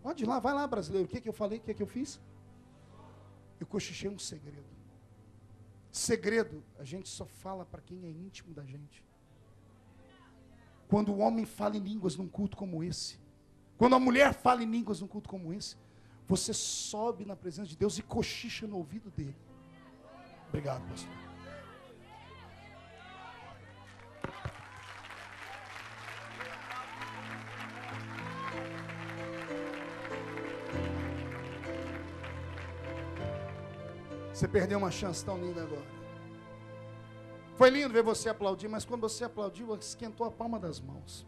Pode ir lá, vai lá, brasileiro. O que eu falei? O que eu fiz? Eu cochichei um segredo. Segredo, a gente só fala para quem é íntimo da gente. Quando o homem fala em línguas num culto como esse, quando a mulher fala em línguas num culto como esse, você sobe na presença de Deus e cochicha no ouvido dele. Obrigado, pastor. Você perdeu uma chance tão linda agora. Foi lindo ver você aplaudir, mas quando você aplaudiu, esquentou a palma das mãos.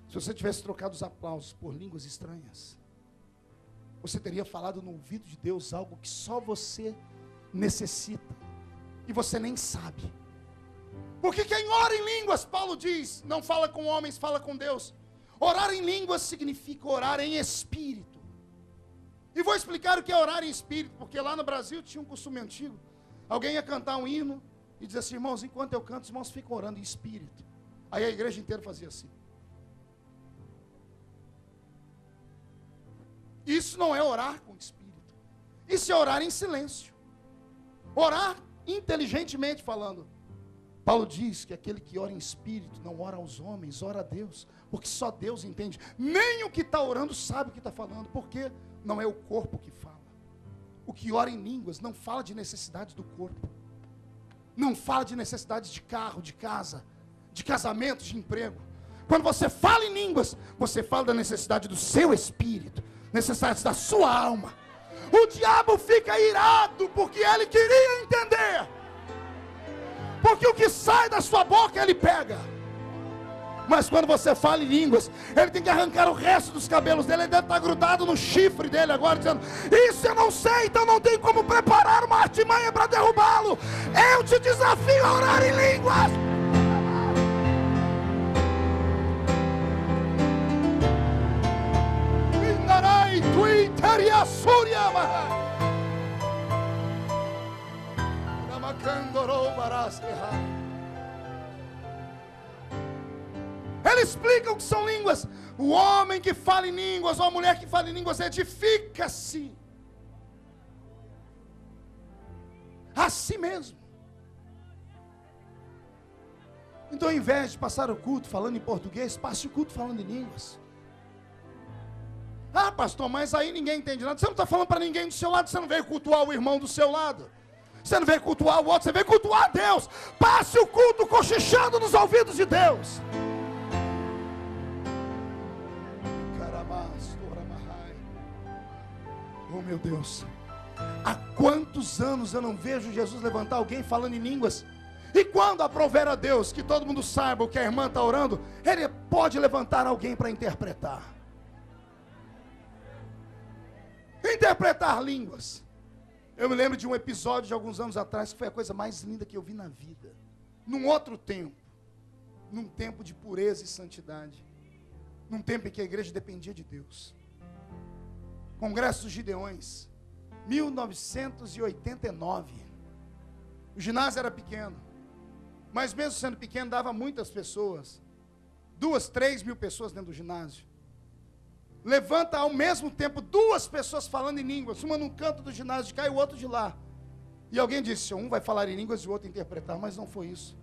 Se você tivesse trocado os aplausos por línguas estranhas, você teria falado no ouvido de Deus algo que só você necessita, e você nem sabe. Porque quem ora em línguas, Paulo diz, não fala com homens, fala com Deus. Orar em línguas significa orar em espírito. E vou explicar o que é orar em espírito, porque lá no Brasil tinha um costume antigo. Alguém ia cantar um hino e dizia assim, irmãos, enquanto eu canto, os irmãos ficam orando em espírito. Aí a igreja inteira fazia assim. Isso não é orar com espírito. Isso é orar em silêncio. Orar inteligentemente falando. Paulo diz que aquele que ora em espírito não ora aos homens, ora a Deus. Porque só Deus entende. Nem o que está orando sabe o que está falando. Por quê? Não é o corpo que fala. O que ora em línguas não fala de necessidades do corpo. Não fala de necessidades de carro, de casa, de casamento, de emprego. Quando você fala em línguas, você fala da necessidade do seu espírito, necessidades da sua alma. O diabo fica irado porque ele queria entender. Porque o que sai da sua boca ele pega. Mas quando você fala em línguas, ele tem que arrancar o resto dos cabelos dele. Ele deve estar grudado no chifre dele agora, dizendo, isso eu não sei, então não tem como preparar uma artimanha para derrubá-lo. Eu te desafio a orar em línguas. Ele explica o que são línguas. O homem que fala em línguas, ou a mulher que fala em línguas, edifica-se a si mesmo. Então, ao invés de passar o culto falando em português, passe o culto falando em línguas. Ah, pastor, mas aí ninguém entende nada. Você não está falando para ninguém do seu lado, você não veio cultuar o irmão do seu lado. Você não veio cultuar o outro, você veio cultuar a Deus. Passe o culto cochichando nos ouvidos de Deus. Oh meu Deus, há quantos anos eu não vejo Jesus levantar alguém falando em línguas? E quando aprouver a Deus, que todo mundo saiba o que a irmã está orando, Ele pode levantar alguém para interpretar. Interpretar línguas. Eu me lembro de um episódio de alguns anos atrás, que foi a coisa mais linda que eu vi na vida. Num outro tempo, num tempo de pureza e santidade, num tempo em que a igreja dependia de Deus. Congresso dos Gideões, 1989. O ginásio era pequeno, mas mesmo sendo pequeno, dava muitas pessoas. 2, 3 mil pessoas dentro do ginásio. Levanta ao mesmo tempo 2 pessoas falando em línguas, uma num canto do ginásio de cá e o outro de lá. E alguém disse, um vai falar em línguas e o outro interpretar, mas não foi isso.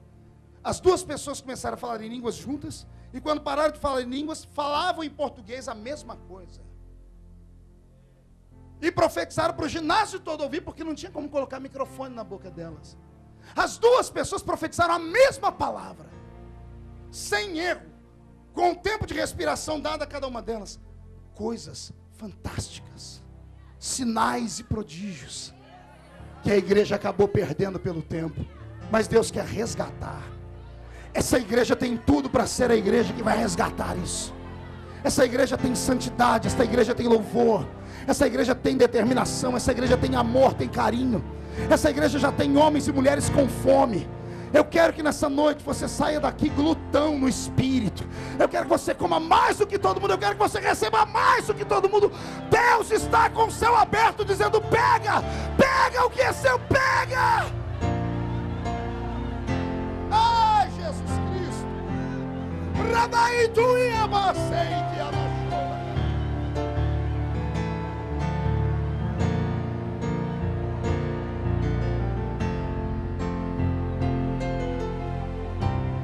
As 2 pessoas começaram a falar em línguas juntas, e quando pararam de falar em línguas, falavam em português a mesma coisa. E profetizaram para o ginásio todo ouvir, porque não tinha como colocar microfone na boca delas. As 2 pessoas profetizaram a mesma palavra, sem erro, com o tempo de respiração dado a cada uma delas. Coisas fantásticas, sinais e prodígios, que a igreja acabou perdendo pelo tempo, mas Deus quer resgatar. Essa igreja tem tudo para ser a igreja que vai resgatar isso. Essa igreja tem santidade, essa igreja tem louvor, essa igreja tem determinação, essa igreja tem amor, tem carinho, essa igreja já tem homens e mulheres com fome. Eu quero que nessa noite você saia daqui glutão no espírito. Eu quero que você coma mais do que todo mundo. Eu quero que você receba mais do que todo mundo. Deus está com o céu aberto dizendo, pega, pega o que é seu, pega. Ai, Jesus Cristo.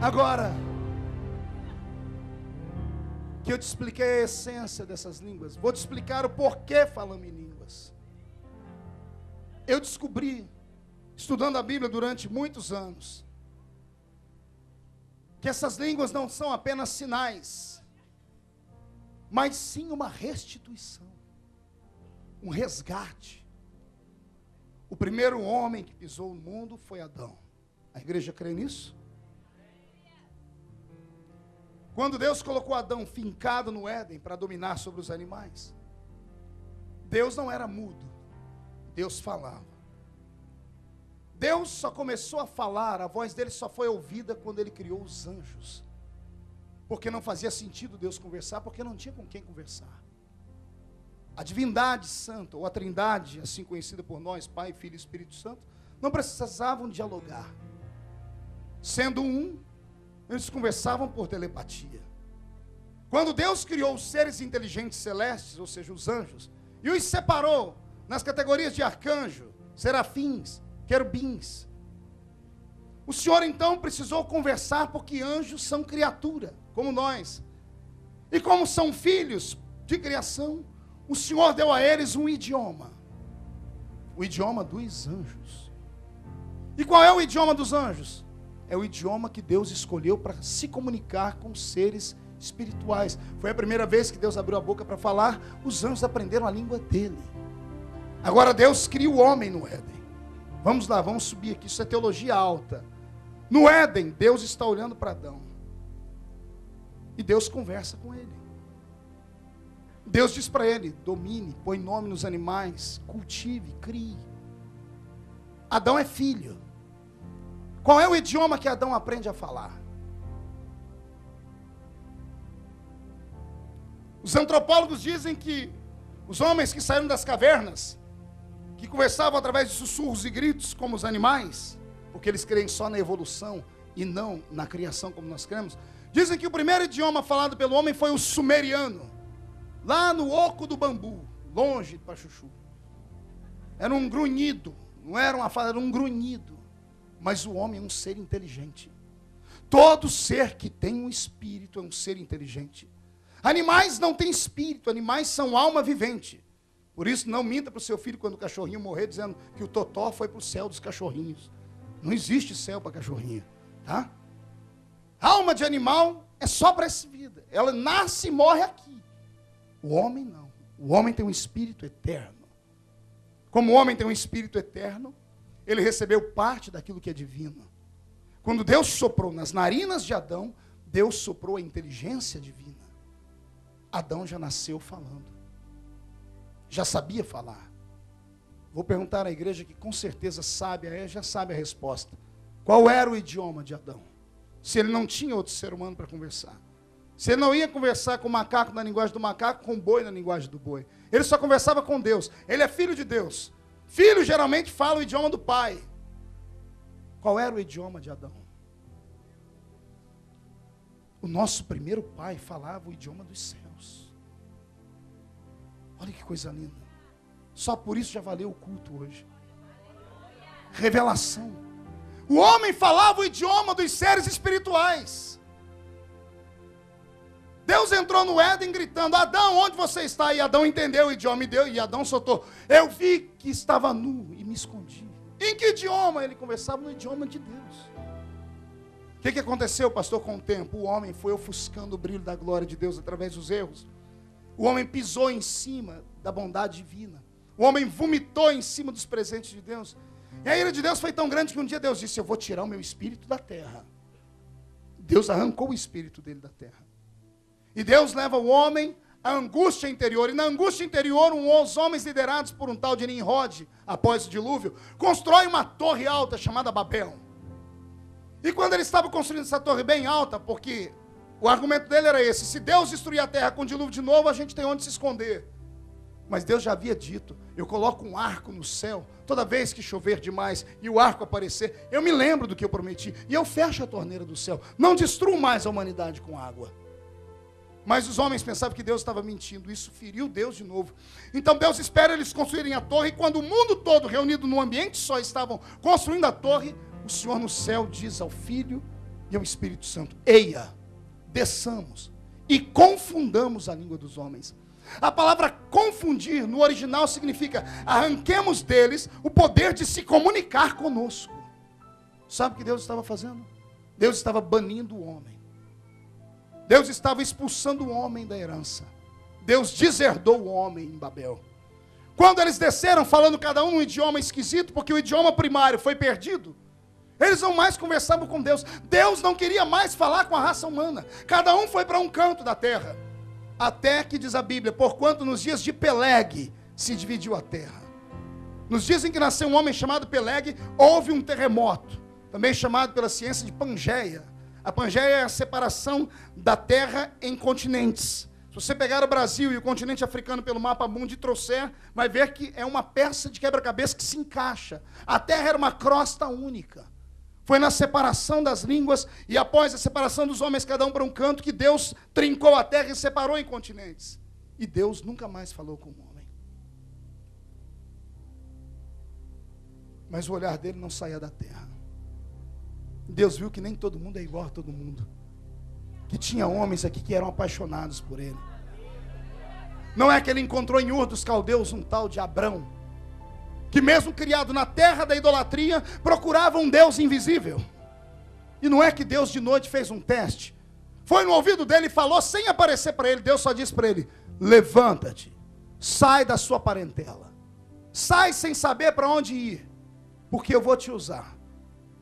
Agora que eu te expliquei a essência dessas línguas, vou te explicar o porquê falamos em línguas. Eu descobri, estudando a Bíblia durante muitos anos, que essas línguas não são apenas sinais, mas sim uma restituição, um resgate. O primeiro homem que pisou no mundo foi Adão. A igreja crê nisso? Quando Deus colocou Adão fincado no Éden para dominar sobre os animais, Deus não era mudo, Deus falava. Deus só começou a falar, a voz dele só foi ouvida quando ele criou os anjos. Porque não fazia sentido Deus conversar, porque não tinha com quem conversar. A divindade santa, ou a trindade, assim conhecida por nós, Pai, Filho e Espírito Santo, não precisavam dialogar. Sendo um, eles conversavam por telepatia. Quando Deus criou os seres inteligentes celestes, ou seja, os anjos, e os separou nas categorias de arcanjo, serafins, querubins, o Senhor então precisou conversar, porque anjos são criatura, como nós. E como são filhos de criação, o Senhor deu a eles um idioma. O idioma dos anjos. E qual é o idioma dos anjos? É o idioma que Deus escolheu para se comunicar com seres espirituais. Foi a primeira vez que Deus abriu a boca para falar, os anjos aprenderam a língua dele. Agora Deus cria o homem no Éden. Vamos lá, vamos subir aqui, isso é teologia alta. No Éden, Deus está olhando para Adão. E Deus conversa com ele. Deus diz para ele, domine, põe nome nos animais, cultive, crie. Adão é filho. Qual é o idioma que Adão aprende a falar? Os antropólogos dizem que os homens que saíram das cavernas, que conversavam através de sussurros e gritos como os animais, porque eles creem só na evolução e não na criação como nós cremos, dizem que o primeiro idioma falado pelo homem foi o sumeriano, lá no oco do bambu, longe de Pachuchu. Era um grunhido, não era uma fala, era um grunhido. Mas o homem é um ser inteligente. Todo ser que tem um espírito é um ser inteligente. Animais não têm espírito, animais são alma vivente. Por isso, não minta para o seu filho quando o cachorrinho morrer, dizendo que o totó foi para o céu dos cachorrinhos. Não existe céu para cachorrinho, tá? Alma de animal é só para essa vida. Ela nasce e morre aqui. O homem não. O homem tem um espírito eterno. Como o homem tem um espírito eterno, ele recebeu parte daquilo que é divino. Quando Deus soprou nas narinas de Adão, Deus soprou a inteligência divina. Adão já nasceu falando. Já sabia falar. Vou perguntar à igreja que com certeza sabe, já sabe a resposta. Qual era o idioma de Adão? Se ele não tinha outro ser humano para conversar. Se ele não ia conversar com o macaco na linguagem do macaco, com o boi na linguagem do boi. Ele só conversava com Deus. Ele é filho de Deus. Filho geralmente fala o idioma do pai. Qual era o idioma de Adão? O nosso primeiro pai falava o idioma dos céus. Olha que coisa linda. Só por isso já valeu o culto hoje. Revelação. O homem falava o idioma dos seres espirituais. Deus entrou no Éden gritando: Adão, onde você está? E Adão entendeu o idioma e Adão soltou: eu vi que estava nu e me escondi. Em que idioma? Ele conversava no idioma de Deus. O que aconteceu, pastor, com o tempo? O homem foi ofuscando o brilho da glória de Deus através dos erros. O homem pisou em cima da bondade divina. O homem vomitou em cima dos presentes de Deus. E a ira de Deus foi tão grande que um dia Deus disse: eu vou tirar o meu espírito da terra. Deus arrancou o espírito dele da terra. E Deus leva o homem à angústia interior. E na angústia interior, os homens liderados por um tal de Nimrod, após o dilúvio, constroem uma torre alta chamada Babel. E quando ele estava construindo essa torre bem alta, porque o argumento dele era esse: se Deus destruir a terra com dilúvio de novo, a gente tem onde se esconder. Mas Deus já havia dito: eu coloco um arco no céu, toda vez que chover demais e o arco aparecer, eu me lembro do que eu prometi, e eu fecho a torneira do céu, não destruo mais a humanidade com água. Mas os homens pensavam que Deus estava mentindo. Isso feriu Deus de novo. Então Deus espera eles construírem a torre, e quando o mundo todo reunido num ambiente só estavam construindo a torre, o Senhor no céu diz ao Filho e ao Espírito Santo: eia, desçamos e confundamos a língua dos homens. A palavra confundir no original significa: arranquemos deles o poder de se comunicar conosco. Sabe o que Deus estava fazendo? Deus estava banindo o homem. Deus estava expulsando o homem da herança. Deus deserdou o homem em Babel. Quando eles desceram falando cada um um idioma esquisito, porque o idioma primário foi perdido, eles não mais conversavam com Deus. Deus não queria mais falar com a raça humana. Cada um foi para um canto da terra. Até que diz a Bíblia: porquanto nos dias de Peleg se dividiu a terra. Nos dias em que nasceu um homem chamado Peleg, houve um terremoto, também chamado pela ciência de Pangeia. A Pangeia é a separação da terra em continentes. Se você pegar o Brasil e o continente africano pelo mapa mundi e trouxer, vai ver que é uma peça de quebra-cabeça que se encaixa. A terra era uma crosta única. Foi na separação das línguas e após a separação dos homens, cada um para um canto, que Deus trincou a terra e separou em continentes. E Deus nunca mais falou com o homem. Mas o olhar dele não saía da terra. Deus viu que nem todo mundo é igual a todo mundo. Que tinha homens aqui que eram apaixonados por ele. Não é que ele encontrou em Ur dos Caldeus um tal de Abrão, que mesmo criado na terra da idolatria, procurava um Deus invisível. E não é que Deus de noite fez um teste. Foi no ouvido dele e falou sem aparecer para ele. Deus só disse para ele: levanta-te, sai da sua parentela. Sai sem saber para onde ir, porque eu vou te usar.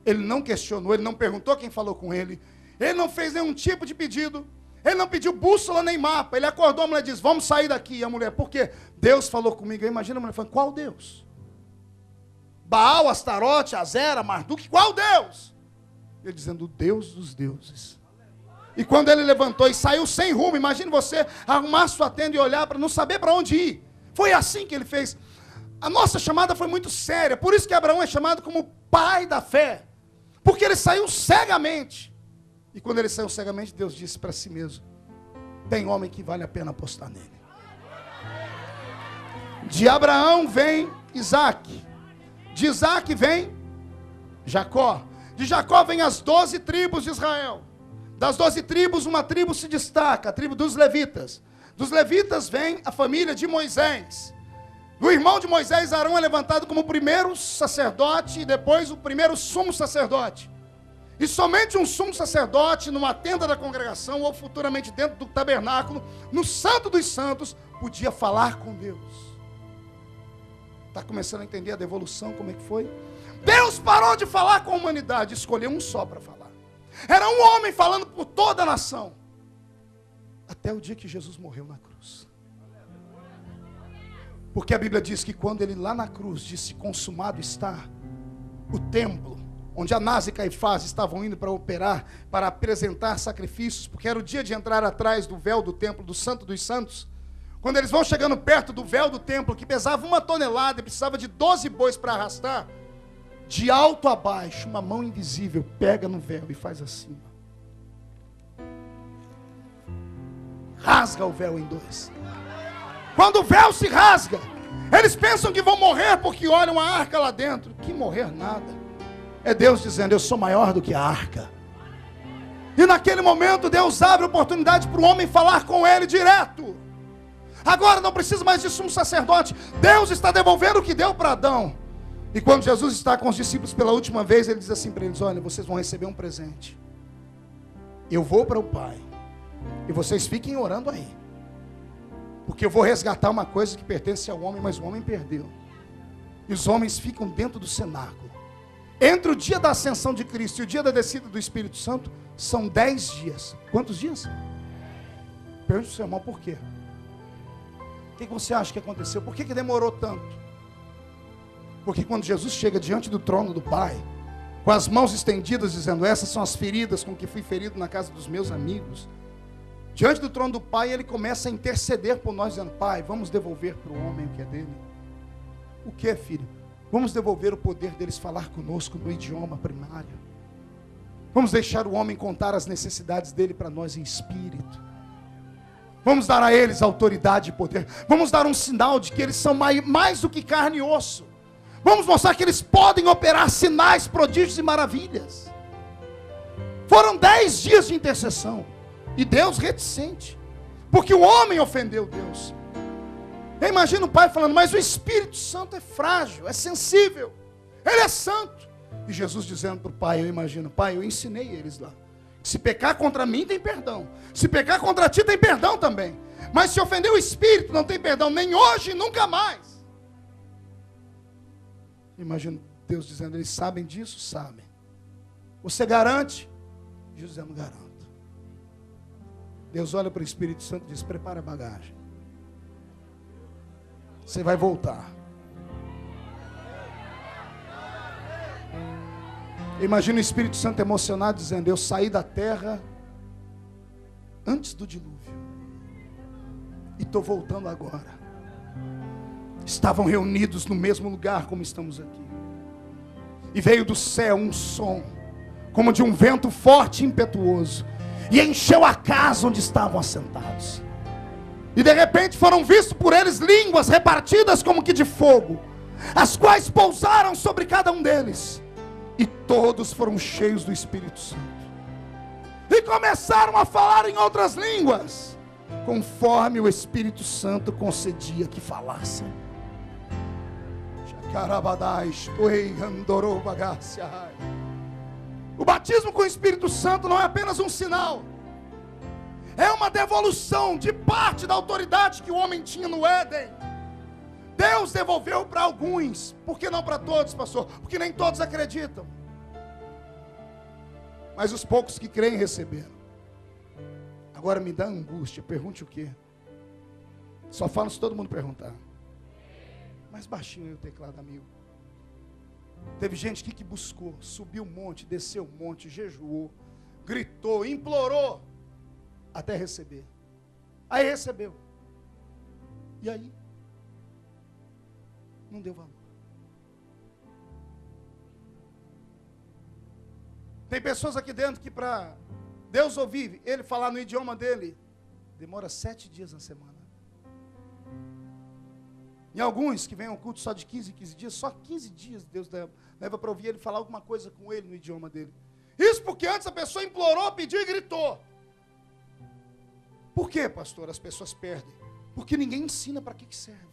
Ele não questionou, ele não perguntou quem falou com ele. Ele não fez nenhum tipo de pedido. Ele não pediu bússola nem mapa. Ele acordou, a mulher disse: vamos sair daqui. E a mulher: por quê? Deus falou comigo. Eu imagino a mulher falando: qual Deus? Baal, Astarote, Azera, Marduk, qual Deus? Ele dizendo: o Deus dos deuses. E quando ele levantou e saiu sem rumo, imagine você arrumar sua tenda e olhar para não saber para onde ir. Foi assim que ele fez. A nossa chamada foi muito séria. Por isso que Abraão é chamado como pai da fé. Porque ele saiu cegamente. E quando ele saiu cegamente, Deus disse para si mesmo: tem homem que vale a pena apostar nele. De Abraão vem Isaac. De Isaac vem Jacó. De Jacó vem as 12 tribos de Israel. Das 12 tribos, uma tribo se destaca, a tribo dos levitas. Dos levitas vem a família de Moisés. O irmão de Moisés, Arão, é levantado como o primeiro sacerdote e depois o primeiro sumo sacerdote. E somente um sumo sacerdote, numa tenda da congregação, ou futuramente dentro do tabernáculo, no Santo dos Santos, podia falar com Deus. Está começando a entender a devolução, como é que foi? Deus parou de falar com a humanidade, escolheu um só para falar. Era um homem falando por toda a nação. Até o dia que Jesus morreu na cruz. Porque a Bíblia diz que quando ele lá na cruz disse consumado está, o templo, onde Anás e Caifás estavam indo para operar, para apresentar sacrifícios, porque era o dia de entrar atrás do véu do templo, do Santo dos Santos. Quando eles vão chegando perto do véu do templo, que pesava 1 tonelada e precisava de 12 bois para arrastar, de alto a baixo, uma mão invisível pega no véu e faz assim. Rasga o véu em dois. Quando o véu se rasga, eles pensam que vão morrer porque olham a arca lá dentro. Que morrer nada. É Deus dizendo, eu sou maior do que a arca. E naquele momento Deus abre a oportunidade para o homem falar com ele direto. Agora não precisa mais de sumo sacerdote. Deus está devolvendo o que deu para Adão. E quando Jesus está com os discípulos pela última vez, ele diz assim para eles, olha, vocês vão receber um presente. Eu vou para o Pai. E vocês fiquem orando aí. Porque eu vou resgatar uma coisa que pertence ao homem, mas o homem perdeu. E os homens ficam dentro do cenáculo. Entre o dia da ascensão de Cristo e o dia da descida do Espírito Santo, são 10 dias. Quantos dias? Pergunte ao seu irmão, por quê? O que você acha que aconteceu? Por que demorou tanto? Porque quando Jesus chega diante do trono do Pai, com as mãos estendidas, dizendo, essas são as feridas com que fui ferido na casa dos meus amigos, diante do trono do Pai, ele começa a interceder por nós, dizendo, Pai, vamos devolver para o homem o que é dele. O que, filho? Vamos devolver o poder deles falar conosco no idioma primário. Vamos deixar o homem contar as necessidades dele para nós em espírito. Vamos dar a eles autoridade e poder. Vamos dar um sinal de que eles são mais do que carne e osso. Vamos mostrar que eles podem operar sinais, prodígios e maravilhas. Foram 10 dias de intercessão. E Deus reticente. Porque o homem ofendeu Deus. Eu imagino o pai falando, mas o Espírito Santo é frágil, é sensível. Ele é santo. E Jesus dizendo para o pai, eu imagino, pai, eu ensinei eles lá. Se pecar contra mim tem perdão. Se pecar contra ti tem perdão também. Mas se ofender o Espírito não tem perdão nem hoje e nunca mais. Imagino Deus dizendo, eles sabem disso? Sabem. Você garante? Jesus dizendo, garanto. Deus olha para o Espírito Santo e diz, prepara a bagagem. Você vai voltar. Imagina o Espírito Santo emocionado dizendo, eu saí da terra antes do dilúvio. E estou voltando agora. Estavam reunidos no mesmo lugar como estamos aqui. E veio do céu um som, como de um vento forte e impetuoso. E encheu a casa onde estavam assentados. E de repente foram vistos por eles línguas repartidas como que de fogo, as quais pousaram sobre cada um deles. E todos foram cheios do Espírito Santo. E começaram a falar em outras línguas, conforme o Espírito Santo concedia que falassem. O batismo com o Espírito Santo não é apenas um sinal. É uma devolução de parte da autoridade que o homem tinha no Éden. Deus devolveu para alguns. Por que não para todos, pastor? Porque nem todos acreditam. Mas os poucos que creem receberam. Agora me dá angústia. Pergunte o quê? Só falo se todo mundo perguntar. Mais baixinho aí o teclado, amigo. Teve gente aqui que buscou, subiu um monte, desceu um monte, jejuou, gritou, implorou, até receber. Aí recebeu. E aí? Não deu valor. Tem pessoas aqui dentro que para Deus ouvir, ele falar no idioma dele, demora 7 dias na semana. Em alguns que vêm ao culto só de 15 em 15 dias, só 15 dias Deus leva para ouvir ele falar alguma coisa com ele no idioma dele. Isso porque antes a pessoa implorou, pediu e gritou. Por que, pastor, as pessoas perdem? Porque ninguém ensina para que serve.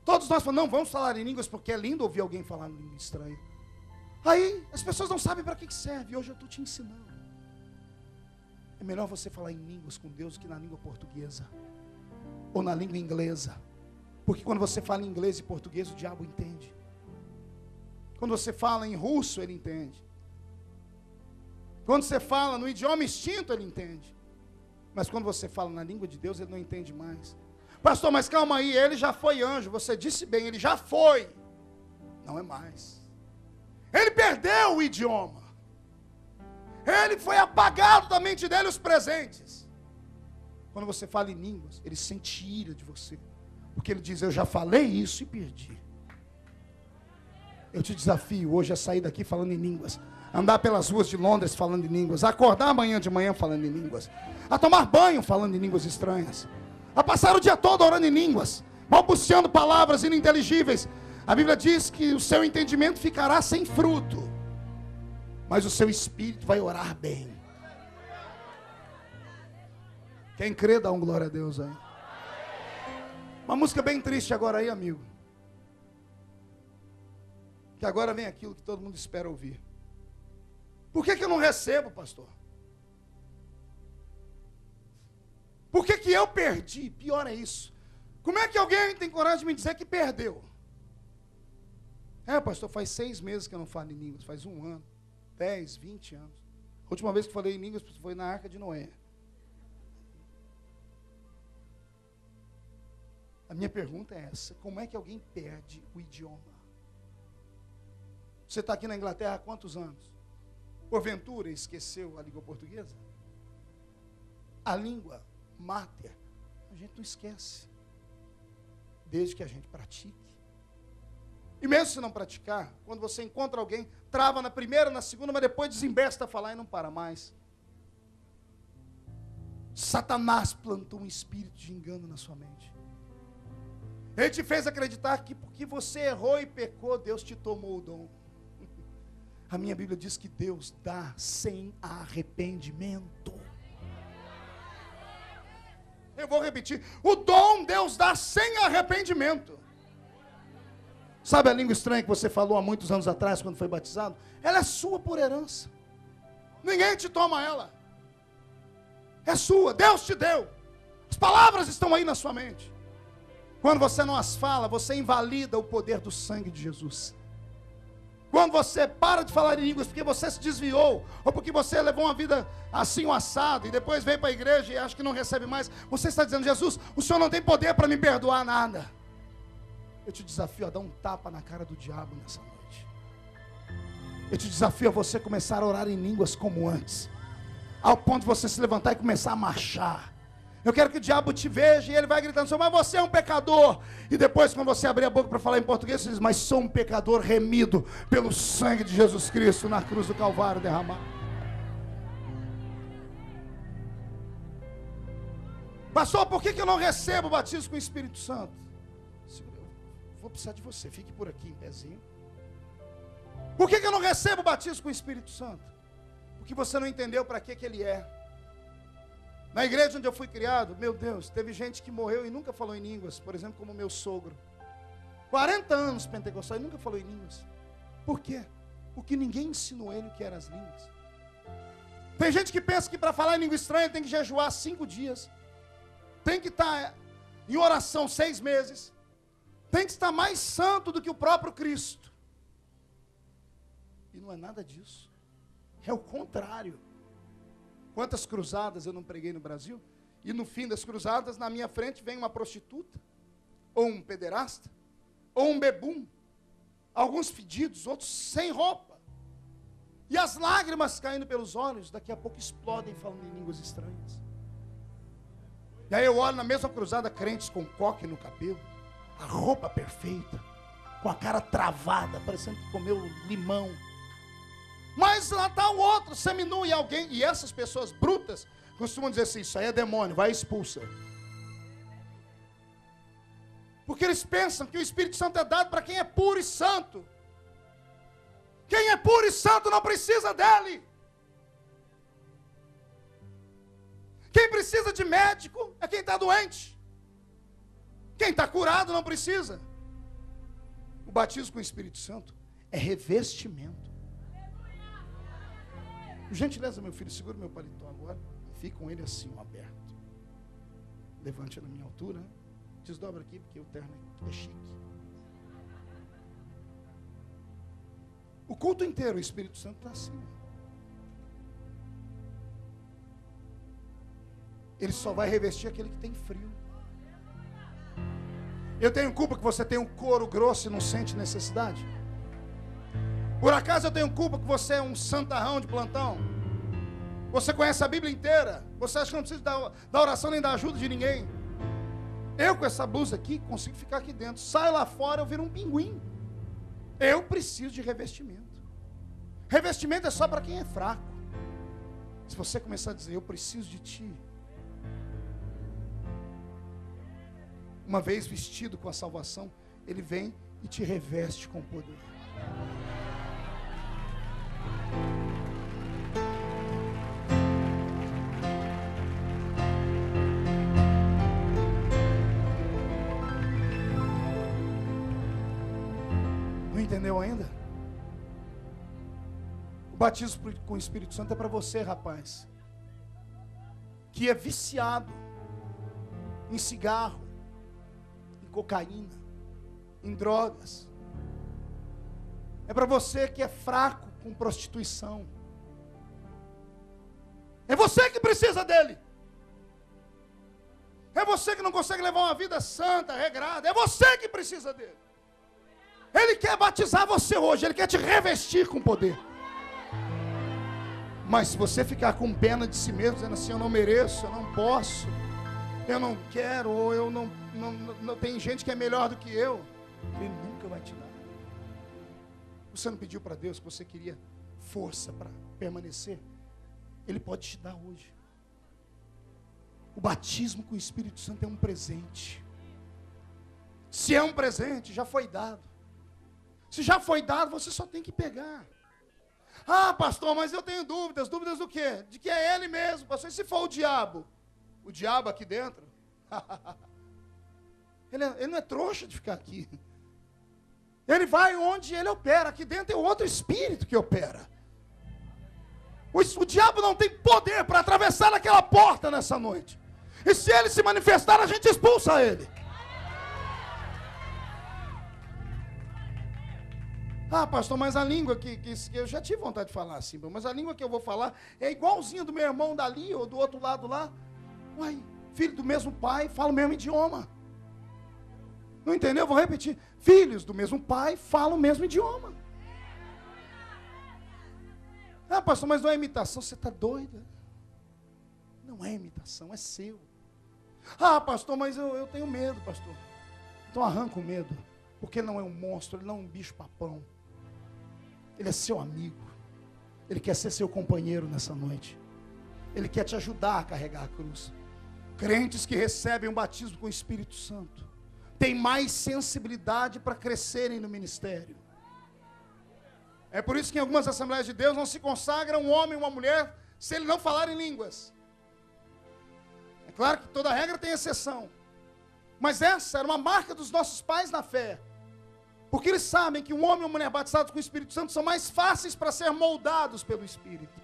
Todos nós falamos, não, vamos falar em línguas porque é lindo ouvir alguém falar em língua estranha. Aí as pessoas não sabem para que serve. E hoje eu estou te ensinando. É melhor você falar em línguas com Deus do que na língua portuguesa. Ou na língua inglesa. Porque quando você fala em inglês e português, o diabo entende. Quando você fala em russo, ele entende. Quando você fala no idioma extinto, ele entende. Mas quando você fala na língua de Deus, ele não entende mais. Pastor, mas calma aí, ele já foi anjo. Você disse bem, ele já foi. Não é mais. Ele perdeu o idioma. Ele foi apagado da mente dele os presentes. Quando você fala em línguas, ele sente ira de você. Porque ele diz, eu já falei isso e perdi. Eu te desafio hoje a sair daqui falando em línguas. Andar pelas ruas de Londres falando em línguas. A acordar amanhã de manhã falando em línguas. A tomar banho falando em línguas estranhas. A passar o dia todo orando em línguas. Balbuciando palavras ininteligíveis. A Bíblia diz que o seu entendimento ficará sem fruto. Mas o seu espírito vai orar bem. Quem crê, dá um glória a Deus aí. Uma música bem triste agora aí, amigo. Que agora vem aquilo que todo mundo espera ouvir. Por que eu não recebo, pastor? Por que eu perdi? Pior é isso. Como é que alguém tem coragem de me dizer que perdeu? Pastor, faz 6 meses que eu não falo em línguas. Faz 1 ano, 10, 20 anos. A última vez que falei em línguas foi na Arca de Noé. A minha pergunta é essa. Como é que alguém perde o idioma? Você está aqui na Inglaterra há quantos anos? Porventura esqueceu a língua portuguesa? A língua máter, a gente não esquece. Desde que a gente pratique. E mesmo se não praticar, quando você encontra alguém, trava na primeira, na segunda, mas depois desembesta a falar e não para mais. Satanás plantou um espírito de engano na sua mente. Ele te fez acreditar que porque você errou e pecou, Deus te tomou o dom. A minha Bíblia diz que Deus dá sem arrependimento. Eu vou repetir. O dom Deus dá sem arrependimento. Sabe a língua estranha que você falou há muitos anos atrás, quando foi batizado? Ela é sua por herança. Ninguém te toma ela. É sua, Deus te deu. As palavras estão aí na sua mente. Quando você não as fala, você invalida o poder do sangue de Jesus. Quando você para de falar em línguas porque você se desviou, ou porque você levou uma vida assim, um assado, e depois veio para a igreja e acha que não recebe mais, você está dizendo, Jesus, o Senhor não tem poder para me perdoar nada. Eu te desafio a dar um tapa na cara do diabo nessa noite. Eu te desafio a você começar a orar em línguas como antes, ao ponto de você se levantar e começar a marchar. Eu quero que o diabo te veja e ele vai gritando, mas você é um pecador. E depois, quando você abrir a boca para falar em português, você diz, mas sou um pecador remido pelo sangue de Jesus Cristo na cruz do Calvário derramado. Pastor, por que eu não recebo o batismo com o Espírito Santo? Eu vou precisar de você, fique por aqui em pezinho. Por que eu não recebo o batismo com o Espírito Santo? Porque você não entendeu para que ele é. Na igreja onde eu fui criado, meu Deus, teve gente que morreu e nunca falou em línguas. Por exemplo, como meu sogro. 40 anos pentecostal e nunca falou em línguas. Por quê? Porque ninguém ensinou ele o que eram as línguas. Tem gente que pensa que para falar em língua estranha tem que jejuar 5 dias. Tem que estar em oração 6 meses. Tem que estar mais santo do que o próprio Cristo. E não é nada disso. É o contrário. Quantas cruzadas eu não preguei no Brasil? E no fim das cruzadas, na minha frente vem uma prostituta, ou um pederasta, ou um bebum. Alguns fedidos, outros sem roupa. E as lágrimas caindo pelos olhos, daqui a pouco explodem falando em línguas estranhas. E aí eu olho na mesma cruzada, crentes com coque no cabelo, a roupa perfeita, com a cara travada, parecendo que comeu limão. Mas lá está o outro, seminu, e alguém, e essas pessoas brutas, costumam dizer assim, isso aí é demônio, vai e expulsa. Porque eles pensam que o Espírito Santo é dado para quem é puro e santo. Quem é puro e santo não precisa dele. Quem precisa de médico é quem está doente. Quem está curado não precisa. O batismo com o Espírito Santo é revestimento. Por gentileza, meu filho, segura meu paletó agora e fique com ele assim, aberto. Levante na minha altura, né? Desdobra aqui, porque o terno é chique. O culto inteiro, o Espírito Santo está assim. Ele só vai revestir aquele que tem frio. Eu tenho culpa que você tem um couro grosso e não sente necessidade? Por acaso eu tenho culpa que você é um santarrão de plantão? Você conhece a Bíblia inteira? Você acha que não precisa da oração nem da ajuda de ninguém? Eu com essa blusa aqui consigo ficar aqui dentro. Saio lá fora, eu viro um pinguim. Eu preciso de revestimento. Revestimento é só para quem é fraco. Se você começar a dizer, eu preciso de ti. Uma vez vestido com a salvação, ele vem e te reveste com poder. Não entendeu ainda? O batismo com o Espírito Santo é para você, rapaz, que é viciado em cigarro, em cocaína, em drogas. É para você que é fraco com prostituição. É você que precisa dele. É você que não consegue levar uma vida santa, regrada. É você que precisa dele. Ele quer batizar você hoje. Ele quer te revestir com poder. Mas se você ficar com pena de si mesmo, dizendo assim, eu não mereço, eu não posso, eu não quero, ou eu não tem gente que é melhor do que eu, ele nunca vai te dar. Você não pediu para Deus que você queria força para permanecer? Ele pode te dar hoje. O batismo com o Espírito Santo é um presente. Se é um presente, já foi dado. Se já foi dado, você só tem que pegar. Ah, pastor, mas eu tenho dúvidas. Dúvidas do quê? De que é ele mesmo, pastor. E se for o diabo? O diabo aqui dentro? Ele não é trouxa de ficar aqui. Ele vai onde ele opera. Aqui dentro é outro espírito que opera. O diabo não tem poder para atravessar aquela porta nessa noite. E se ele se manifestar, a gente expulsa ele. Ah, pastor, mas a língua que eu já tive vontade de falar assim, mas a língua que eu vou falar é igualzinha do meu irmão dali, ou do outro lado lá. Uai, filho do mesmo pai, fala o mesmo idioma. Não entendeu? Vou repetir. Filhos do mesmo pai falam o mesmo idioma. Ah, pastor, mas não é imitação. Você está doida? Não é imitação, é seu. Ah, pastor, mas eu tenho medo, pastor. Então arranca o medo. Porque ele não é um monstro, ele não é um bicho papão. Ele é seu amigo. Ele quer ser seu companheiro nessa noite. Ele quer te ajudar a carregar a cruz. Crentes que recebem um batismo com o Espírito Santo têm mais sensibilidade para crescerem no ministério. É por isso que em algumas Assembleias de Deus não se consagra um homem e uma mulher se ele não falar em línguas. É claro que toda regra tem exceção. Mas essa era uma marca dos nossos pais na fé. Porque eles sabem que um homem e uma mulher batizados com o Espírito Santo são mais fáceis para ser moldados pelo Espírito.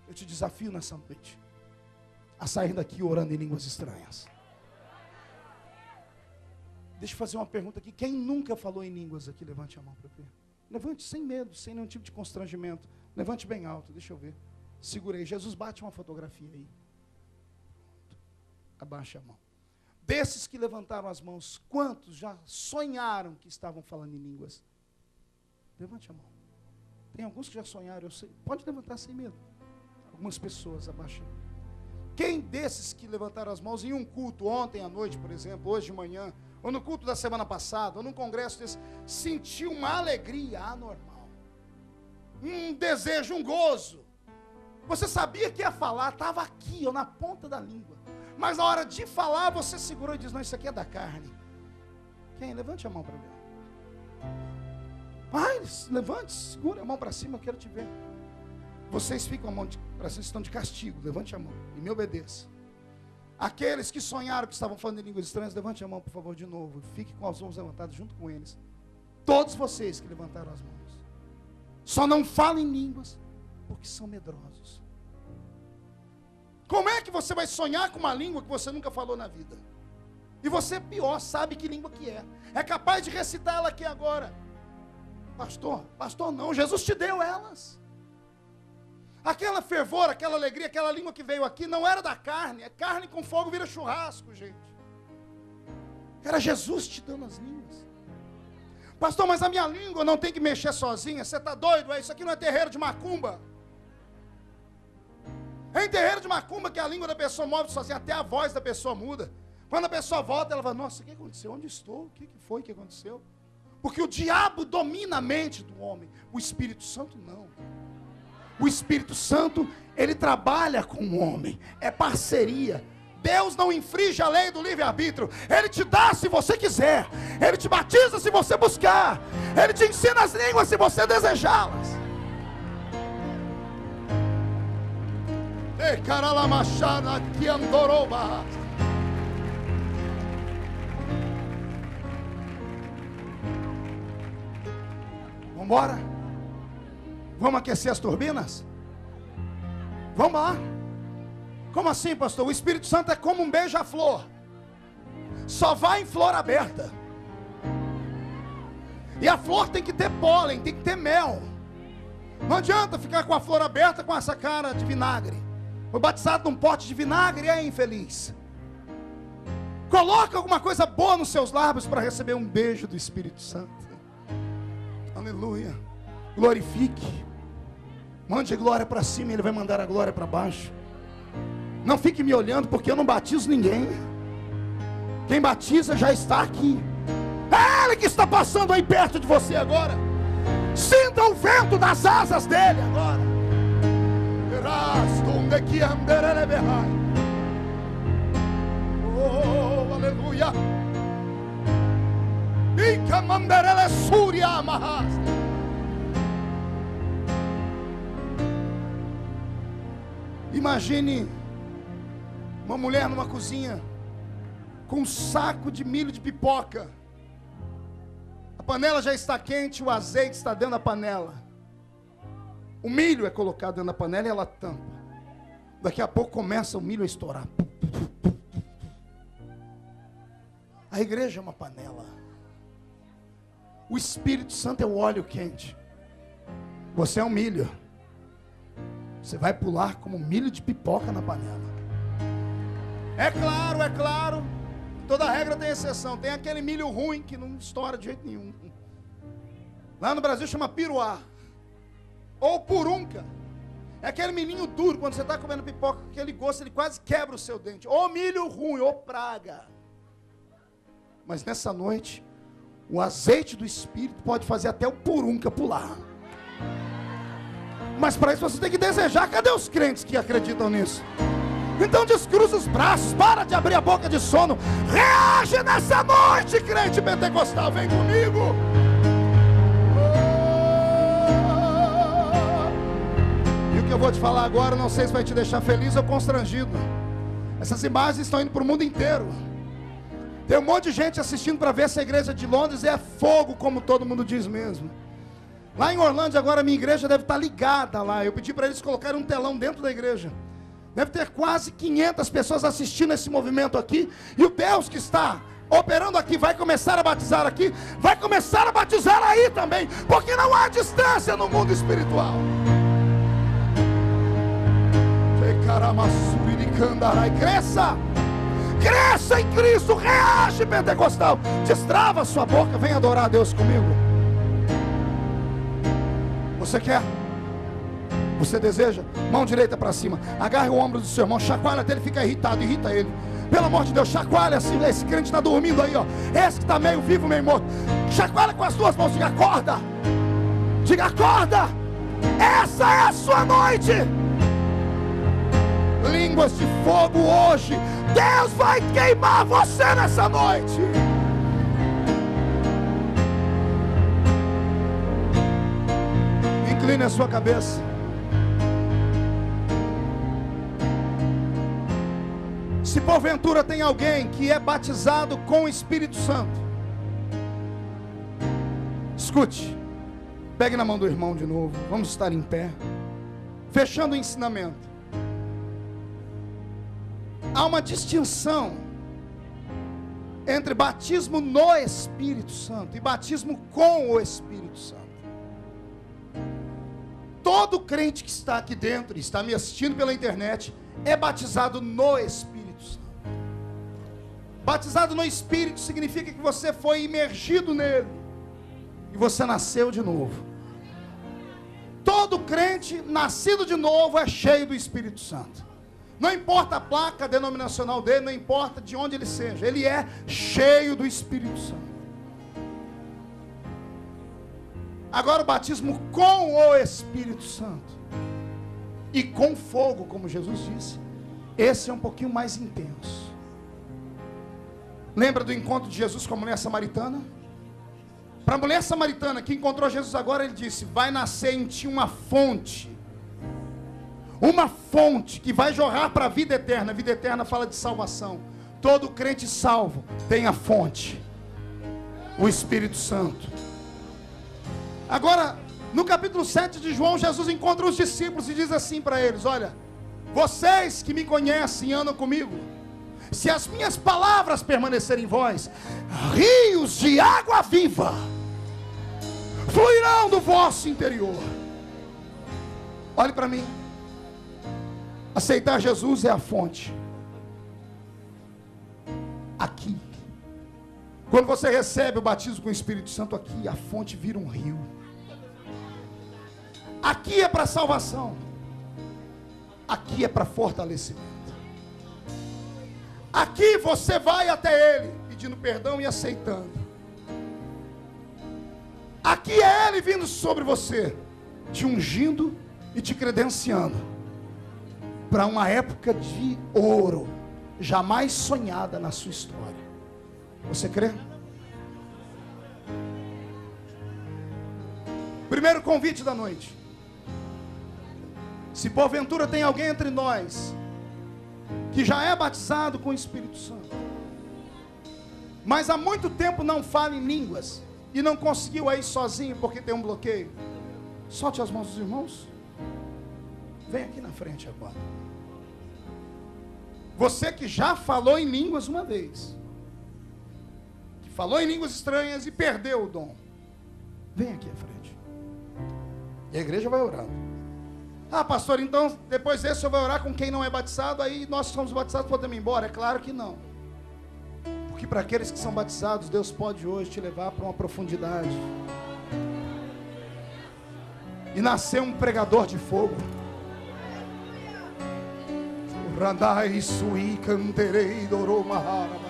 Eu te desafio nessa noite a sair daqui orando em línguas estranhas. Deixa eu fazer uma pergunta aqui. Quem nunca falou em línguas aqui? Levante a mão para ver. Levante sem medo, sem nenhum tipo de constrangimento. Levante bem alto, deixa eu ver. Segurei. Jesus, bate uma fotografia aí. Abaixa a mão. Desses que levantaram as mãos, quantos já sonharam que estavam falando em línguas? Levante a mão. Tem alguns que já sonharam, eu sei. Pode levantar sem medo. Algumas pessoas, abaixa. Quem desses que levantaram as mãos em um culto, ontem à noite, por exemplo, hoje de manhã, ou no culto da semana passada, ou num congresso desse, sentiu uma alegria anormal? Um desejo, um gozo. Você sabia que ia falar, estava aqui, ou na ponta da língua. Mas na hora de falar, você segurou e diz, não, isso aqui é da carne. Quem? Levante a mão para ver. Pai, levante, segura a mão para cima, eu quero te ver. Vocês ficam a mão para cima, estão de castigo. Levante a mão e me obedeça. Aqueles que sonharam que estavam falando em línguas estranhas, levante a mão, por favor, de novo. Fique com as mãos levantadas junto com eles. Todos vocês que levantaram as mãos. Só não falem em línguas, porque são medrosos. Como é que você vai sonhar com uma língua que você nunca falou na vida? E você, pior, sabe que língua que é. É capaz de recitar ela aqui agora. Pastor não, Jesus te deu elas. Aquela fervor, aquela alegria, aquela língua que veio aqui, não era da carne. É carne com fogo vira churrasco, gente. Era Jesus te dando as línguas. Pastor, mas a minha língua não tem que mexer sozinha. Você está doido? Isso aqui não é terreiro de macumba. É em terreiro de macumba que a língua da pessoa move sozinha, até a voz da pessoa muda. Quando a pessoa volta, ela fala, nossa, o que aconteceu? Onde estou? O que foi que aconteceu? Porque o diabo domina a mente do homem. O Espírito Santo não. O Espírito Santo, ele trabalha com o homem. É parceria. Deus não infringe a lei do livre-arbítrio. Ele te dá se você quiser. Ele te batiza se você buscar. Ele te ensina as línguas se você desejá-las. E caralamachana que andoroba. Vamos embora? Vamos aquecer as turbinas? Vamos lá. Como assim, pastor? O Espírito Santo é como um beija-flor. Só vai em flor aberta. E a flor tem que ter pólen, tem que ter mel. Não adianta ficar com a flor aberta com essa cara de vinagre. Foi batizado num pote de vinagre e é infeliz. Coloca alguma coisa boa nos seus lábios para receber um beijo do Espírito Santo. Aleluia. Glorifique. Mande glória para cima e ele vai mandar a glória para baixo. Não fique me olhando, porque eu não batizo ninguém. Quem batiza já está aqui. É Ele que está passando aí perto de você agora. Sinta o vento das asas dele agora. Oh, aleluia. Imagine uma mulher numa cozinha com um saco de milho de pipoca. A panela já está quente, o azeite está dentro da panela. O milho é colocado dentro da panela e ela tampa. Daqui a pouco começa o milho a estourar. A igreja é uma panela. O Espírito Santo é o óleo quente. Você é um milho. Você vai pular como milho de pipoca na panela. É claro. Toda regra tem exceção. Tem aquele milho ruim que não estoura de jeito nenhum. Lá no Brasil chama piruá. Ou purunca. É aquele milhinho duro. Quando você está comendo pipoca, aquele gosto, ele quase quebra o seu dente. Ou milho ruim, ou praga. Mas nessa noite, o azeite do Espírito pode fazer até o purunca pular. Mas para isso você tem que desejar. Cadê os crentes que acreditam nisso? Então descruza os braços, para de abrir a boca de sono. Reage nessa noite, crente pentecostal, vem comigo. E o que eu vou te falar agora, não sei se vai te deixar feliz ou constrangido. Essas imagens estão indo para o mundo inteiro. Tem um monte de gente assistindo para ver essa igreja de Londres. É fogo, como todo mundo diz mesmo. Lá em Orlândia agora a minha igreja deve estar ligada lá. Eu pedi para eles colocarem um telão dentro da igreja. Deve ter quase 500 pessoas assistindo esse movimento aqui. E o Deus que está operando aqui vai começar a batizar aqui. Vai começar a batizar aí também. Porque não há distância no mundo espiritual. Cresça. Cresça em Cristo. Reage, pentecostal. Destrava a sua boca. Vem adorar a Deus comigo. Você quer? Você deseja? Mão direita para cima. Agarre o ombro do seu irmão. Chacoalha até ele ficar irritado. Irrita ele. Pelo amor de Deus, chacoalha assim. Esse crente está dormindo aí, ó. Esse que está meio vivo, meio morto. Chacoalha com as duas mãos. Diga, acorda. Diga, acorda. Essa é a sua noite. Línguas de fogo hoje. Deus vai queimar você nessa noite. Incline a sua cabeça. Se porventura tem alguém que é batizado com o Espírito Santo, escute, pegue na mão do irmão de novo, vamos estar em pé, fechando o ensinamento. Há uma distinção entre batismo no Espírito Santo e batismo com o Espírito Santo. Todo crente que está aqui dentro, está me assistindo pela internet, é batizado no Espírito Santo. Batizado no Espírito significa que você foi imergido nele e você nasceu de novo. Todo crente nascido de novo é cheio do Espírito Santo. Não importa a placa denominacional dele, não importa de onde ele seja, ele é cheio do Espírito Santo. Agora o batismo com o Espírito Santo e com fogo, como Jesus disse, esse é um pouquinho mais intenso. Lembra do encontro de Jesus com a mulher samaritana? Para a mulher samaritana que encontrou Jesus agora, ele disse: vai nascer em ti uma fonte que vai jorrar para a vida eterna. A vida eterna fala de salvação. Todo crente salvo tem a fonte, o Espírito Santo. Agora, no capítulo 7 de João, Jesus encontra os discípulos e diz assim para eles: olha, vocês que me conhecem e andam comigo, se as minhas palavras permanecerem em vós, rios de água viva fluirão do vosso interior. Olhe para mim. Aceitar Jesus é a fonte. Aqui. Quando você recebe o batismo com o Espírito Santo, aqui a fonte vira um rio. Aqui é para salvação. Aqui é para fortalecimento. Aqui você vai até Ele, pedindo perdão e aceitando. Aqui é Ele vindo sobre você, te ungindo e te credenciando para uma época de ouro, jamais sonhada na sua história. Você crê? Primeiro convite da noite. Se porventura tem alguém entre nós que já é batizado com o Espírito Santo, mas há muito tempo não fala em línguas e não conseguiu aí sozinho porque tem um bloqueio, solte as mãos dos irmãos. Vem aqui na frente agora. Você que já falou em línguas uma vez, que falou em línguas estranhas e perdeu o dom, vem aqui à frente. E a igreja vai orando. Ah, pastor, então depois desse o senhor vai orar com quem não é batizado, aí nós que somos batizados podemos ir embora? É claro que não. Porque para aqueles que são batizados, Deus pode hoje te levar para uma profundidade e nascer um pregador de fogo. Randai sui canterei doromahara.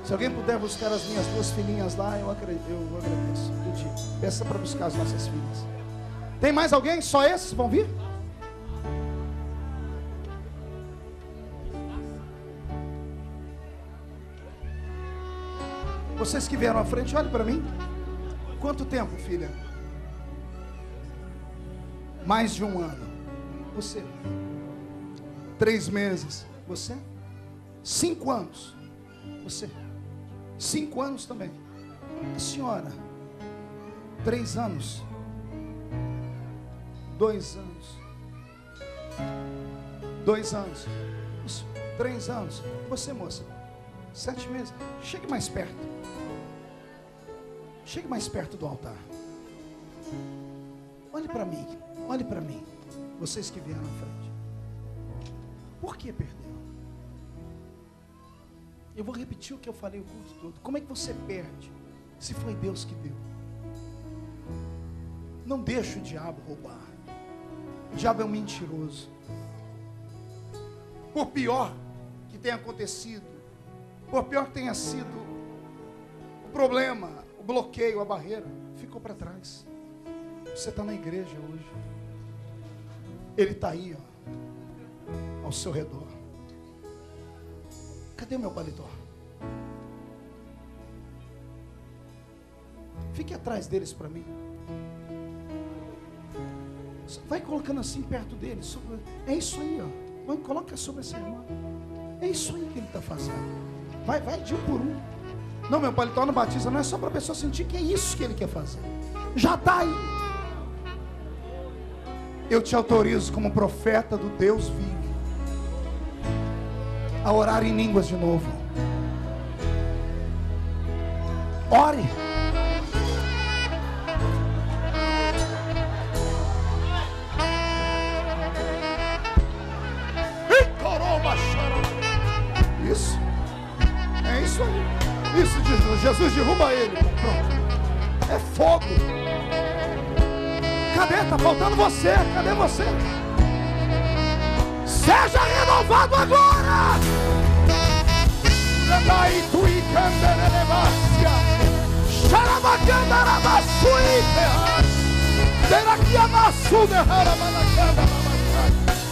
Se alguém puder buscar as minhas duas filhinhas lá, eu agradeço. Peça para buscar as nossas filhas. Tem mais alguém? Só esses vão vir? Vocês que vieram à frente, olhem para mim. Quanto tempo, filha? Mais de 1 ano. Você? 3 meses. Você? 5 anos. Você? 5 anos também. A senhora? 3 anos. 2 anos. 2 anos. Isso. 3 anos. Você, moça? 7 meses. Chegue mais perto. Chegue mais perto do altar. Olhe para mim. Olhe para mim. Vocês que vieram à frente. Por que perdeu? Eu vou repetir o que eu falei o culto todo. Como é que você perde se foi Deus que deu? Não deixe o diabo roubar. O diabo é um mentiroso. Por pior que tenha acontecido, por pior que tenha sido o problema, o bloqueio, a barreira, ficou para trás. Você está na igreja hoje. Ele está aí, ó, ao seu redor. Cadê o meu paletó? Fique aqui atrás deles para mim. Vai colocando assim perto deles. É isso aí, ó. Mãe, coloca sobre essa irmã. É isso aí que ele está fazendo. Vai de um por um. Não, meu paletó no batismo não é só para a pessoa sentir que é isso que ele quer fazer. Já está aí. Eu te autorizo como profeta do Deus vivo a orar em línguas de novo. Ore. Isso. É isso aí. Isso, Jesus derruba ele. Pronto. É fogo. Cadê? Está faltando você. Cadê você? Seja renovado agora.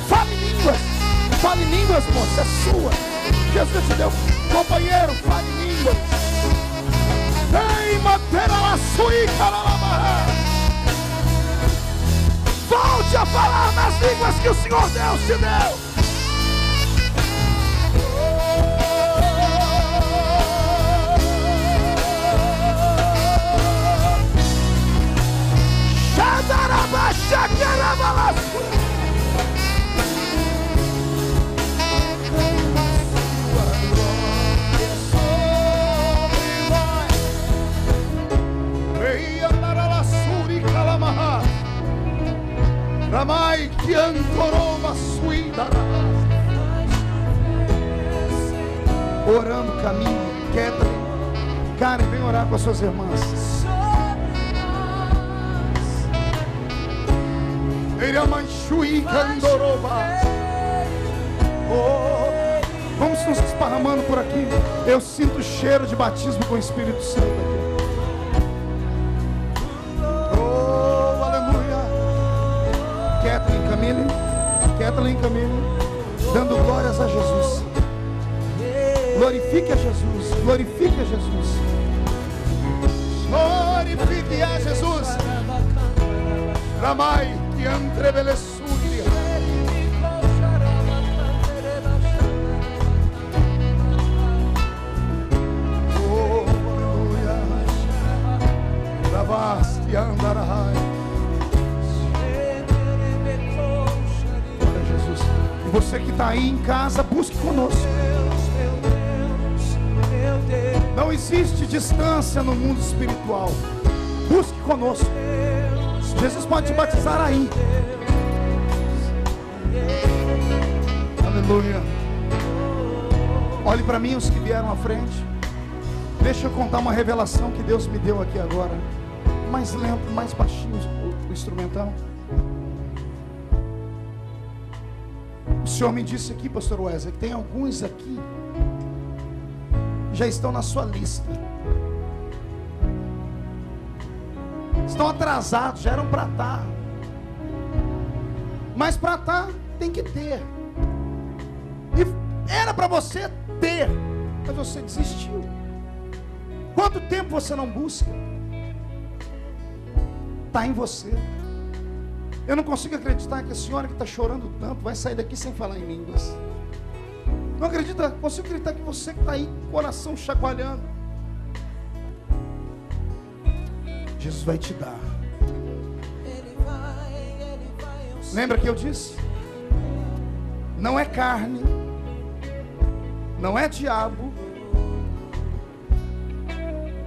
Fale línguas. Fale línguas, moça. É sua. Jesus te deu. Companheiro, fale línguas. Volte a falar nas línguas que o Senhor Deus te deu. Ramai que ancoroma suída. Orando caminho, queda. Karen, vem orar com as suas irmãs. Vamos nos esparramando por aqui. Eu sinto o cheiro de batismo com o Espírito Santo aqui. Kathleen Camille, dando glórias a Jesus. Glorifique a Jesus. Glorifique a Jesus. Glorifique a Jesus. Ramai que antrebelessúria. Oh, aleluia. Ravaste andarahai. Você que está aí em casa, busque conosco. Não existe distância no mundo espiritual. Busque conosco. Jesus pode te batizar aí. Aleluia. Olhe para mim, os que vieram à frente. Deixa eu contar uma revelação que Deus me deu aqui agora. Mais lento, mais baixinho o instrumental. O Senhor me disse aqui, pastor Wesley, que tem alguns aqui já estão na sua lista. Estão atrasados, já eram para estar. Mas para estar tem que ter. E era para você ter, mas você desistiu. Quanto tempo você não busca? Está em você. Eu não consigo acreditar que a senhora que está chorando tanto vai sair daqui sem falar em línguas. Não acredito, consigo acreditar que você que está aí com o coração chacoalhando. Jesus vai te dar. Lembra que eu disse? Não é carne, não é diabo,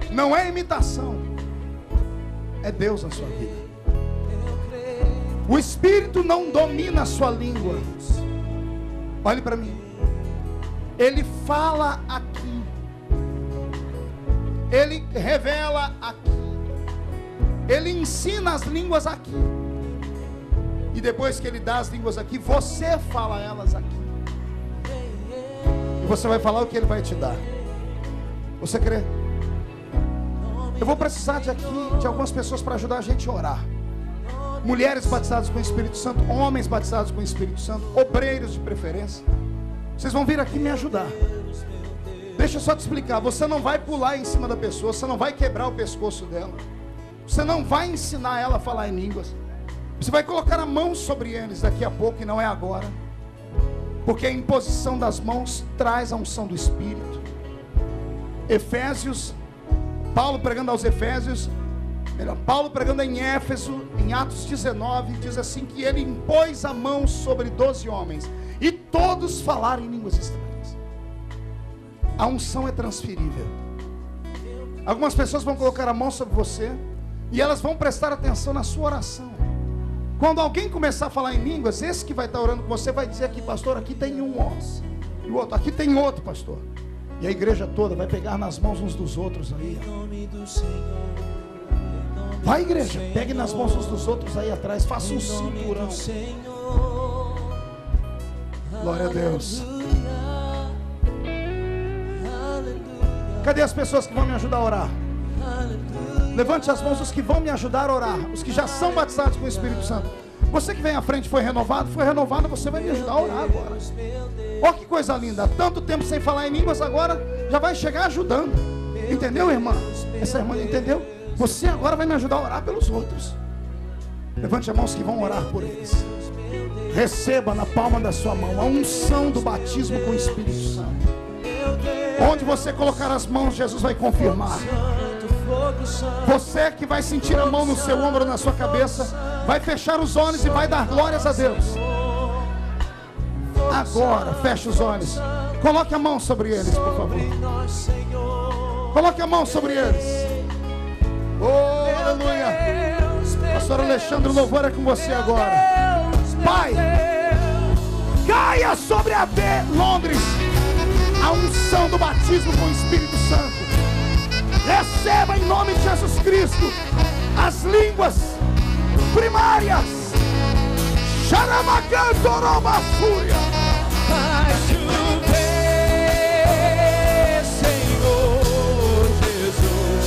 não é imitação, é Deus na sua vida. O Espírito não domina a sua língua. Olhe para mim. Ele fala aqui. Ele revela aqui. Ele ensina as línguas aqui. E depois que ele dá as línguas aqui, você fala elas aqui. E você vai falar o que ele vai te dar. Você crê? Eu vou precisar de algumas pessoas para ajudar a gente a orar. Mulheres batizadas com o Espírito Santo, homens batizados com o Espírito Santo, obreiros de preferência. Vocês vão vir aqui me ajudar. Deixa eu só te explicar. Você não vai pular em cima da pessoa, você não vai quebrar o pescoço dela. Você não vai ensinar ela a falar em línguas. Você vai colocar a mão sobre eles daqui a pouco, e não é agora. Porque a imposição das mãos traz a unção do Espírito. Efésios, Paulo pregando aos Efésios, Paulo pregando em Éfeso, em Atos 19, diz assim que ele impôs a mão sobre 12 homens, e todos falaram em línguas estranhas. A unção é transferível. Algumas pessoas vão colocar a mão sobre você, e elas vão prestar atenção na sua oração. Quando alguém começar a falar em línguas, esse que vai estar orando com você vai dizer aqui, pastor, aqui tem um, ó. E o outro, aqui tem outro, pastor. E a igreja toda vai pegar nas mãos uns dos outros aí. Vai, igreja, pegue nas mãos uns dos outros aí atrás, faça um cinturão. Glória a Deus. Cadê as pessoas que vão me ajudar a orar? Levante as mãos os que vão me ajudar a orar, os que já são batizados com o Espírito Santo. Você que vem à frente foi renovado, você vai me ajudar a orar agora. Olha que coisa linda, tanto tempo sem falar em línguas, agora já vai chegar ajudando. Entendeu, irmã? Essa irmã entendeu? Você agora vai me ajudar a orar pelos outros. Levante as mãos que vão orar por eles. Receba na palma da sua mão a unção do batismo com o Espírito Santo. Onde você colocar as mãos, Jesus vai confirmar. Você que vai sentir a mão no seu ombro, na sua cabeça, vai fechar os olhos e vai dar glórias a Deus. Agora, feche os olhos. Coloque a mão sobre eles, por favor. Coloque a mão sobre eles. Oh, aleluia. Pastor Alexandre, o louvor é com você agora. Pai, caia sobre a Londres a unção do batismo com o Espírito Santo. Receba em nome de Jesus Cristo as línguas primárias. Xaramacantorobafúria. Faz chover, Senhor Jesus.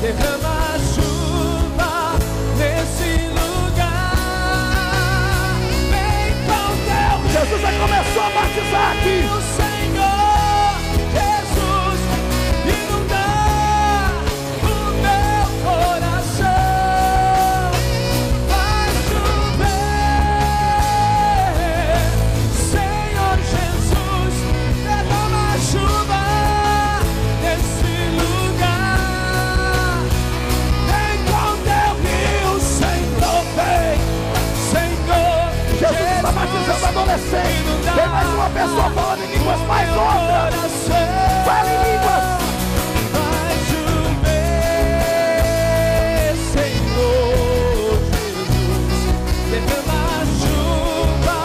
Derrama chuva nesse lugar. Vem com teu Jesus já começou a batizar aqui. o Senhor Jesus inunda o meu coração. Faz chover, Senhor Jesus, derrama chuva nesse lugar. Vem com teu rio, Senhor, vem, Senhor Jesus está batizando adolescente. Tem mais uma pessoa falando em línguas, mais outra. Fala em línguas. Vai chover, Senhor Jesus, derrama chuva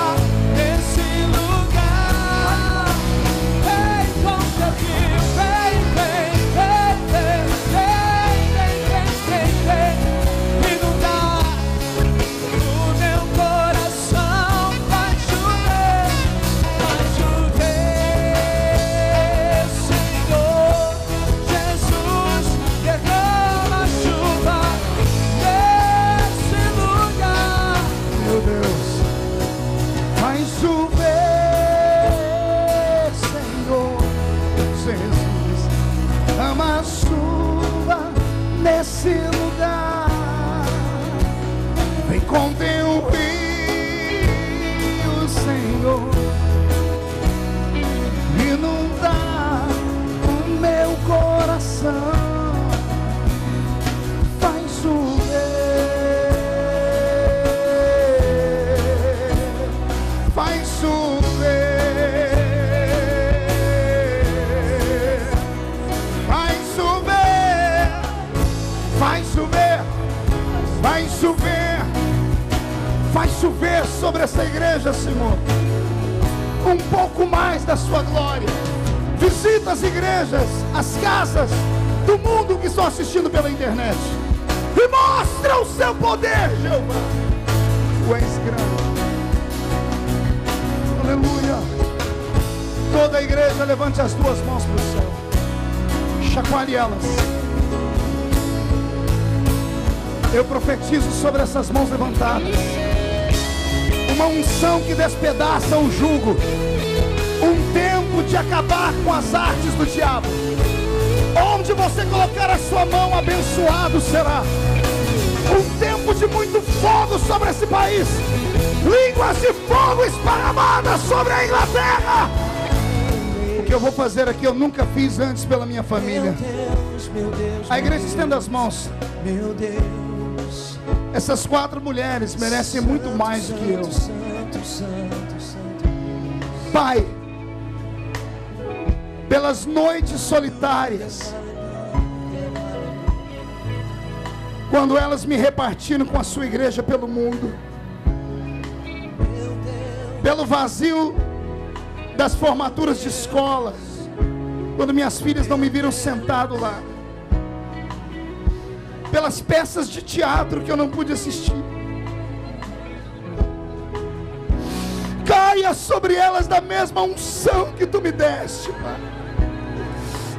nesse lugar. Vem com teu rio, vem, vem, vem, vem, vem, vem, vem, vem, inundar o meu coração. Vai chover, Senhor Jesus, derrama chuva nesse lugar. Meu Deus, vai chover, Senhor Jesus, ama a chuva nesse lugar. Vem com teu rio, Senhor, inundar o meu coração. Vai chover, vai chover, vai chover, vai chover, vai chover, vai chover sobre essa igreja, Senhor. Um pouco mais da sua glória. Visita as igrejas, as casas do mundo que estão assistindo pela internet e mostra o seu poder, Jeová. Tu és grande. Aleluia. Toda a igreja levante as duas mãos para o céu, chacoalhe elas. Eu profetizo sobre essas mãos levantadas uma unção que despedaça o jugo, um tempo de acabar com as artes do diabo. Onde você colocar a sua mão, abençoado será. Um tempo de muito fogo sobre esse país. Línguas de fogo esparramadas sobre a Inglaterra. O que eu vou fazer aqui eu nunca fiz antes pela minha família. A igreja estenda as mãos. Meu Deus, essas 4 mulheres merecem muito mais do que eu. Santo, santo, santo. Pai, pelas noites solitárias, quando elas me repartiram com a sua igreja pelo mundo, pelo vazio das formaturas de escolas, quando minhas filhas não me viram sentado lá, pelas peças de teatro que eu não pude assistir, caia sobre elas da mesma unção que tu me deste, Pai.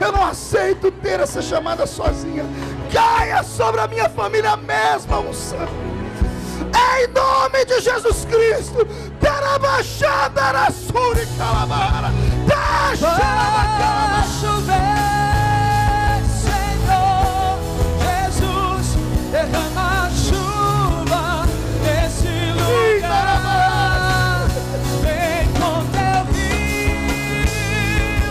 Eu não aceito ter essa chamada sozinha. Caia sobre a minha família a mesma unção. Em nome de Jesus Cristo. Tarabaxada na suri calabara. Vai chover, Senhor Jesus, derrama a chuva nesse lugar. Vem com teu rio,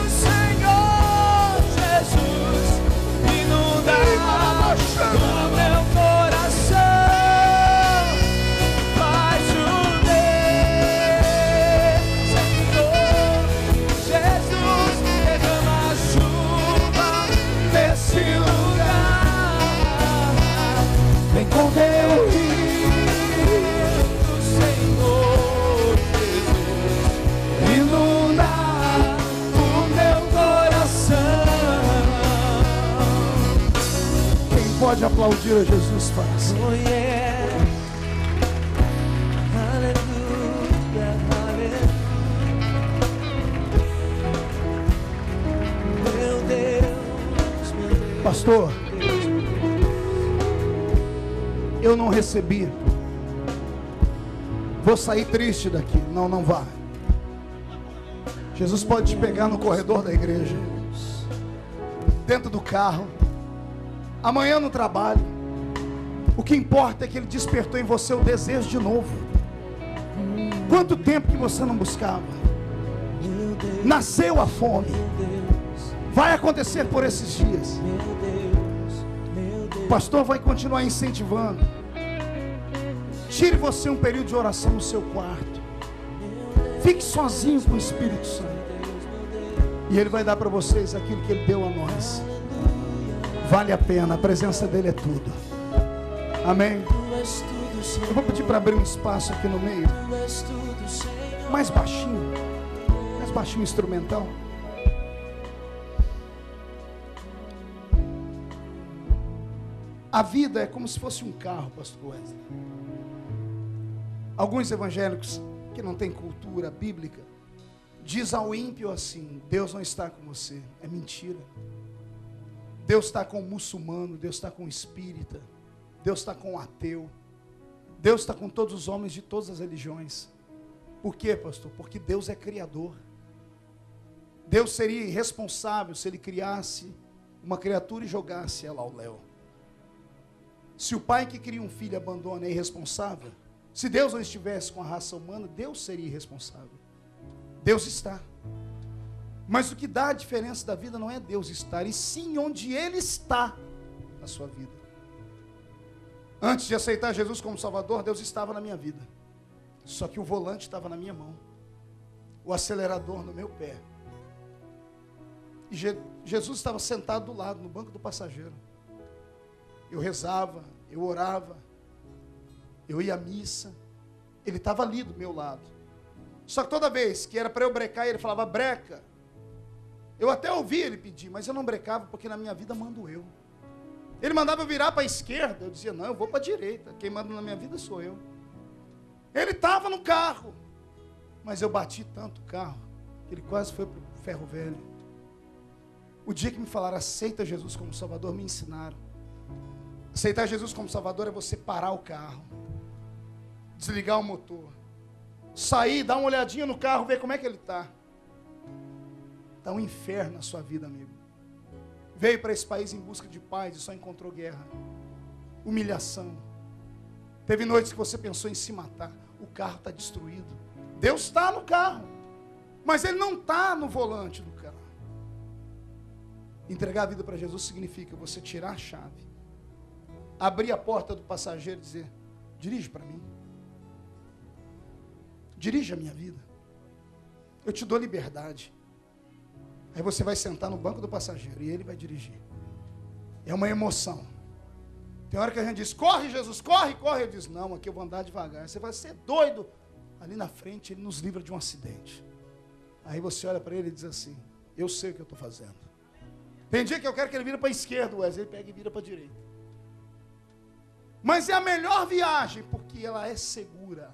Senhor Jesus, inunda o meu coração. Vai chover, Senhor Jesus, derrama a chuva nesse lugar. Vem com teu rio, Senhor Jesus, inunda o meu coração. Quem pode aplaudir a Jesus, faz. Oh yeah, aleluia, aleluia. Meu Deus, meu Deus. Pastor, eu não recebi. Vou sair triste daqui. Não, não vá. Jesus pode te pegar no corredor da igreja, dentro do carro, amanhã no trabalho. O que importa é que Ele despertou em você o desejo de novo. Quanto tempo que você não buscava? Meu Deus, Nasceu a fome. meu Deus, Vai acontecer por esses dias. meu Deus, meu Deus. O pastor vai continuar incentivando. Tire você um período de oração no seu quarto. Fique sozinho com o Espírito Santo. E Ele vai dar para vocês aquilo que Ele deu a nós. Vale a pena, a presença dEle é tudo. Amém? Tu és tudo, Senhor. Eu vou pedir para abrir um espaço aqui no meio. Tu és tudo, Senhor. Mais baixinho o instrumental. A vida é como se fosse um carro, pastor Wesley. Alguns evangélicos que não têm cultura bíblica diz ao ímpio assim: Deus não está com você. É mentira. Deus está com o muçulmano, Deus está com o espírita, Deus está com o ateu, Deus está com todos os homens de todas as religiões. Por quê, pastor? Porque Deus é criador. Deus seria irresponsável se Ele criasse uma criatura e jogasse ela ao léu. Se o pai que cria um filho abandona é irresponsável, se Deus não estivesse com a raça humana, Deus seria irresponsável. Deus está. Mas o que dá a diferença da vida não é Deus estar, e sim onde Ele está na sua vida. Antes de aceitar Jesus como Salvador, Deus estava na minha vida. Só que o volante estava na minha mão, o acelerador no meu pé. E Jesus estava sentado do lado, no banco do passageiro. Eu rezava, eu orava, eu ia à missa. Ele estava ali do meu lado. Só que toda vez que era para eu brecar, ele falava: breca. Eu até ouvia ele pedir, mas eu não brecava, porque na minha vida mando eu. Ele mandava eu virar para a esquerda, eu dizia: não, eu vou para a direita, quem manda na minha vida sou eu. Ele estava no carro, mas eu bati tanto o carro, que ele quase foi para o ferro velho. O dia que me falaram: aceita Jesus como Salvador, me ensinaram. Aceitar Jesus como Salvador é você parar o carro, desligar o motor, sair, dar uma olhadinha no carro, ver como é que ele está. Está um inferno na sua vida, amigo. Veio para esse país em busca de paz e só encontrou guerra, humilhação, Teve noites que você pensou em se matar. O carro está destruído. Deus está no carro, mas Ele não está no volante do carro. Entregar a vida para Jesus significa você tirar a chave, abrir a porta do passageiro e dizer: dirige para mim. Dirige a minha vida. Eu te dou liberdade. Aí você vai sentar no banco do passageiro e ele vai dirigir. É uma emoção. Tem hora que a gente diz: corre, Jesus, corre, corre. Ele diz: não, aqui eu vou andar devagar. Você vai ser doido. Ali na frente ele nos livra de um acidente. Aí você olha para ele e diz assim: eu sei o que eu estou fazendo. Tem dia que eu quero que ele vira para a esquerda, o Wesley pega e vira para a direita. Mas é a melhor viagem, porque ela é segura.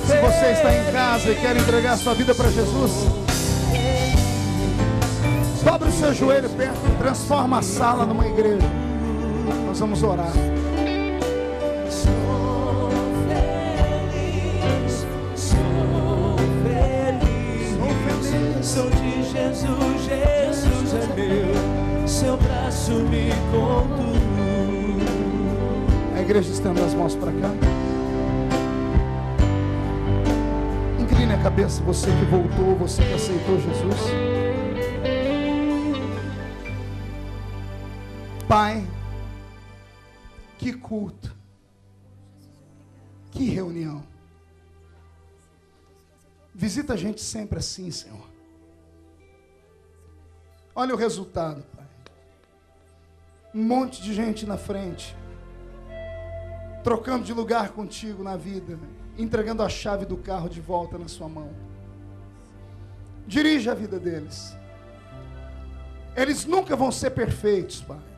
Se você está em casa e quer entregar sua vida para Jesus, dobre o seu joelho perto, transforma a sala numa igreja. Nós vamos orar. Sou feliz, sou de Jesus, Jesus é meu, seu braço me conduz. A igreja estende as mãos para cá. Incline a cabeça, você que voltou, você que aceitou Jesus. Pai, que culto, que reunião. Visita a gente sempre assim, Senhor. Olha o resultado, Pai. Um monte de gente na frente, trocando de lugar contigo na vida, entregando a chave do carro de volta na sua mão. Dirige a vida deles. Eles nunca vão ser perfeitos, Pai.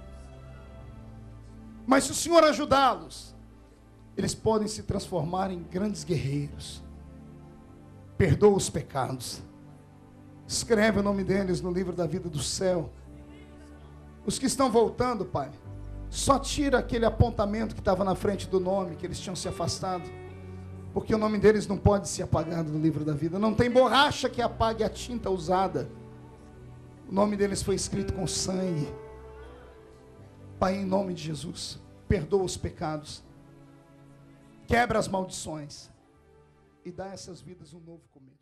Mas se o Senhor ajudá-los, eles podem se transformar em grandes guerreiros. Perdoa os pecados. Escreve o nome deles no livro da vida do céu. Os que estão voltando, Pai, só tira aquele apontamento que estava na frente do nome, que eles tinham se afastado. Porque o nome deles não pode ser apagado no livro da vida. Não tem borracha que apague a tinta usada. O nome deles foi escrito com sangue. Pai, em nome de Jesus, perdoa os pecados, quebra as maldições e dá a essas vidas um novo começo.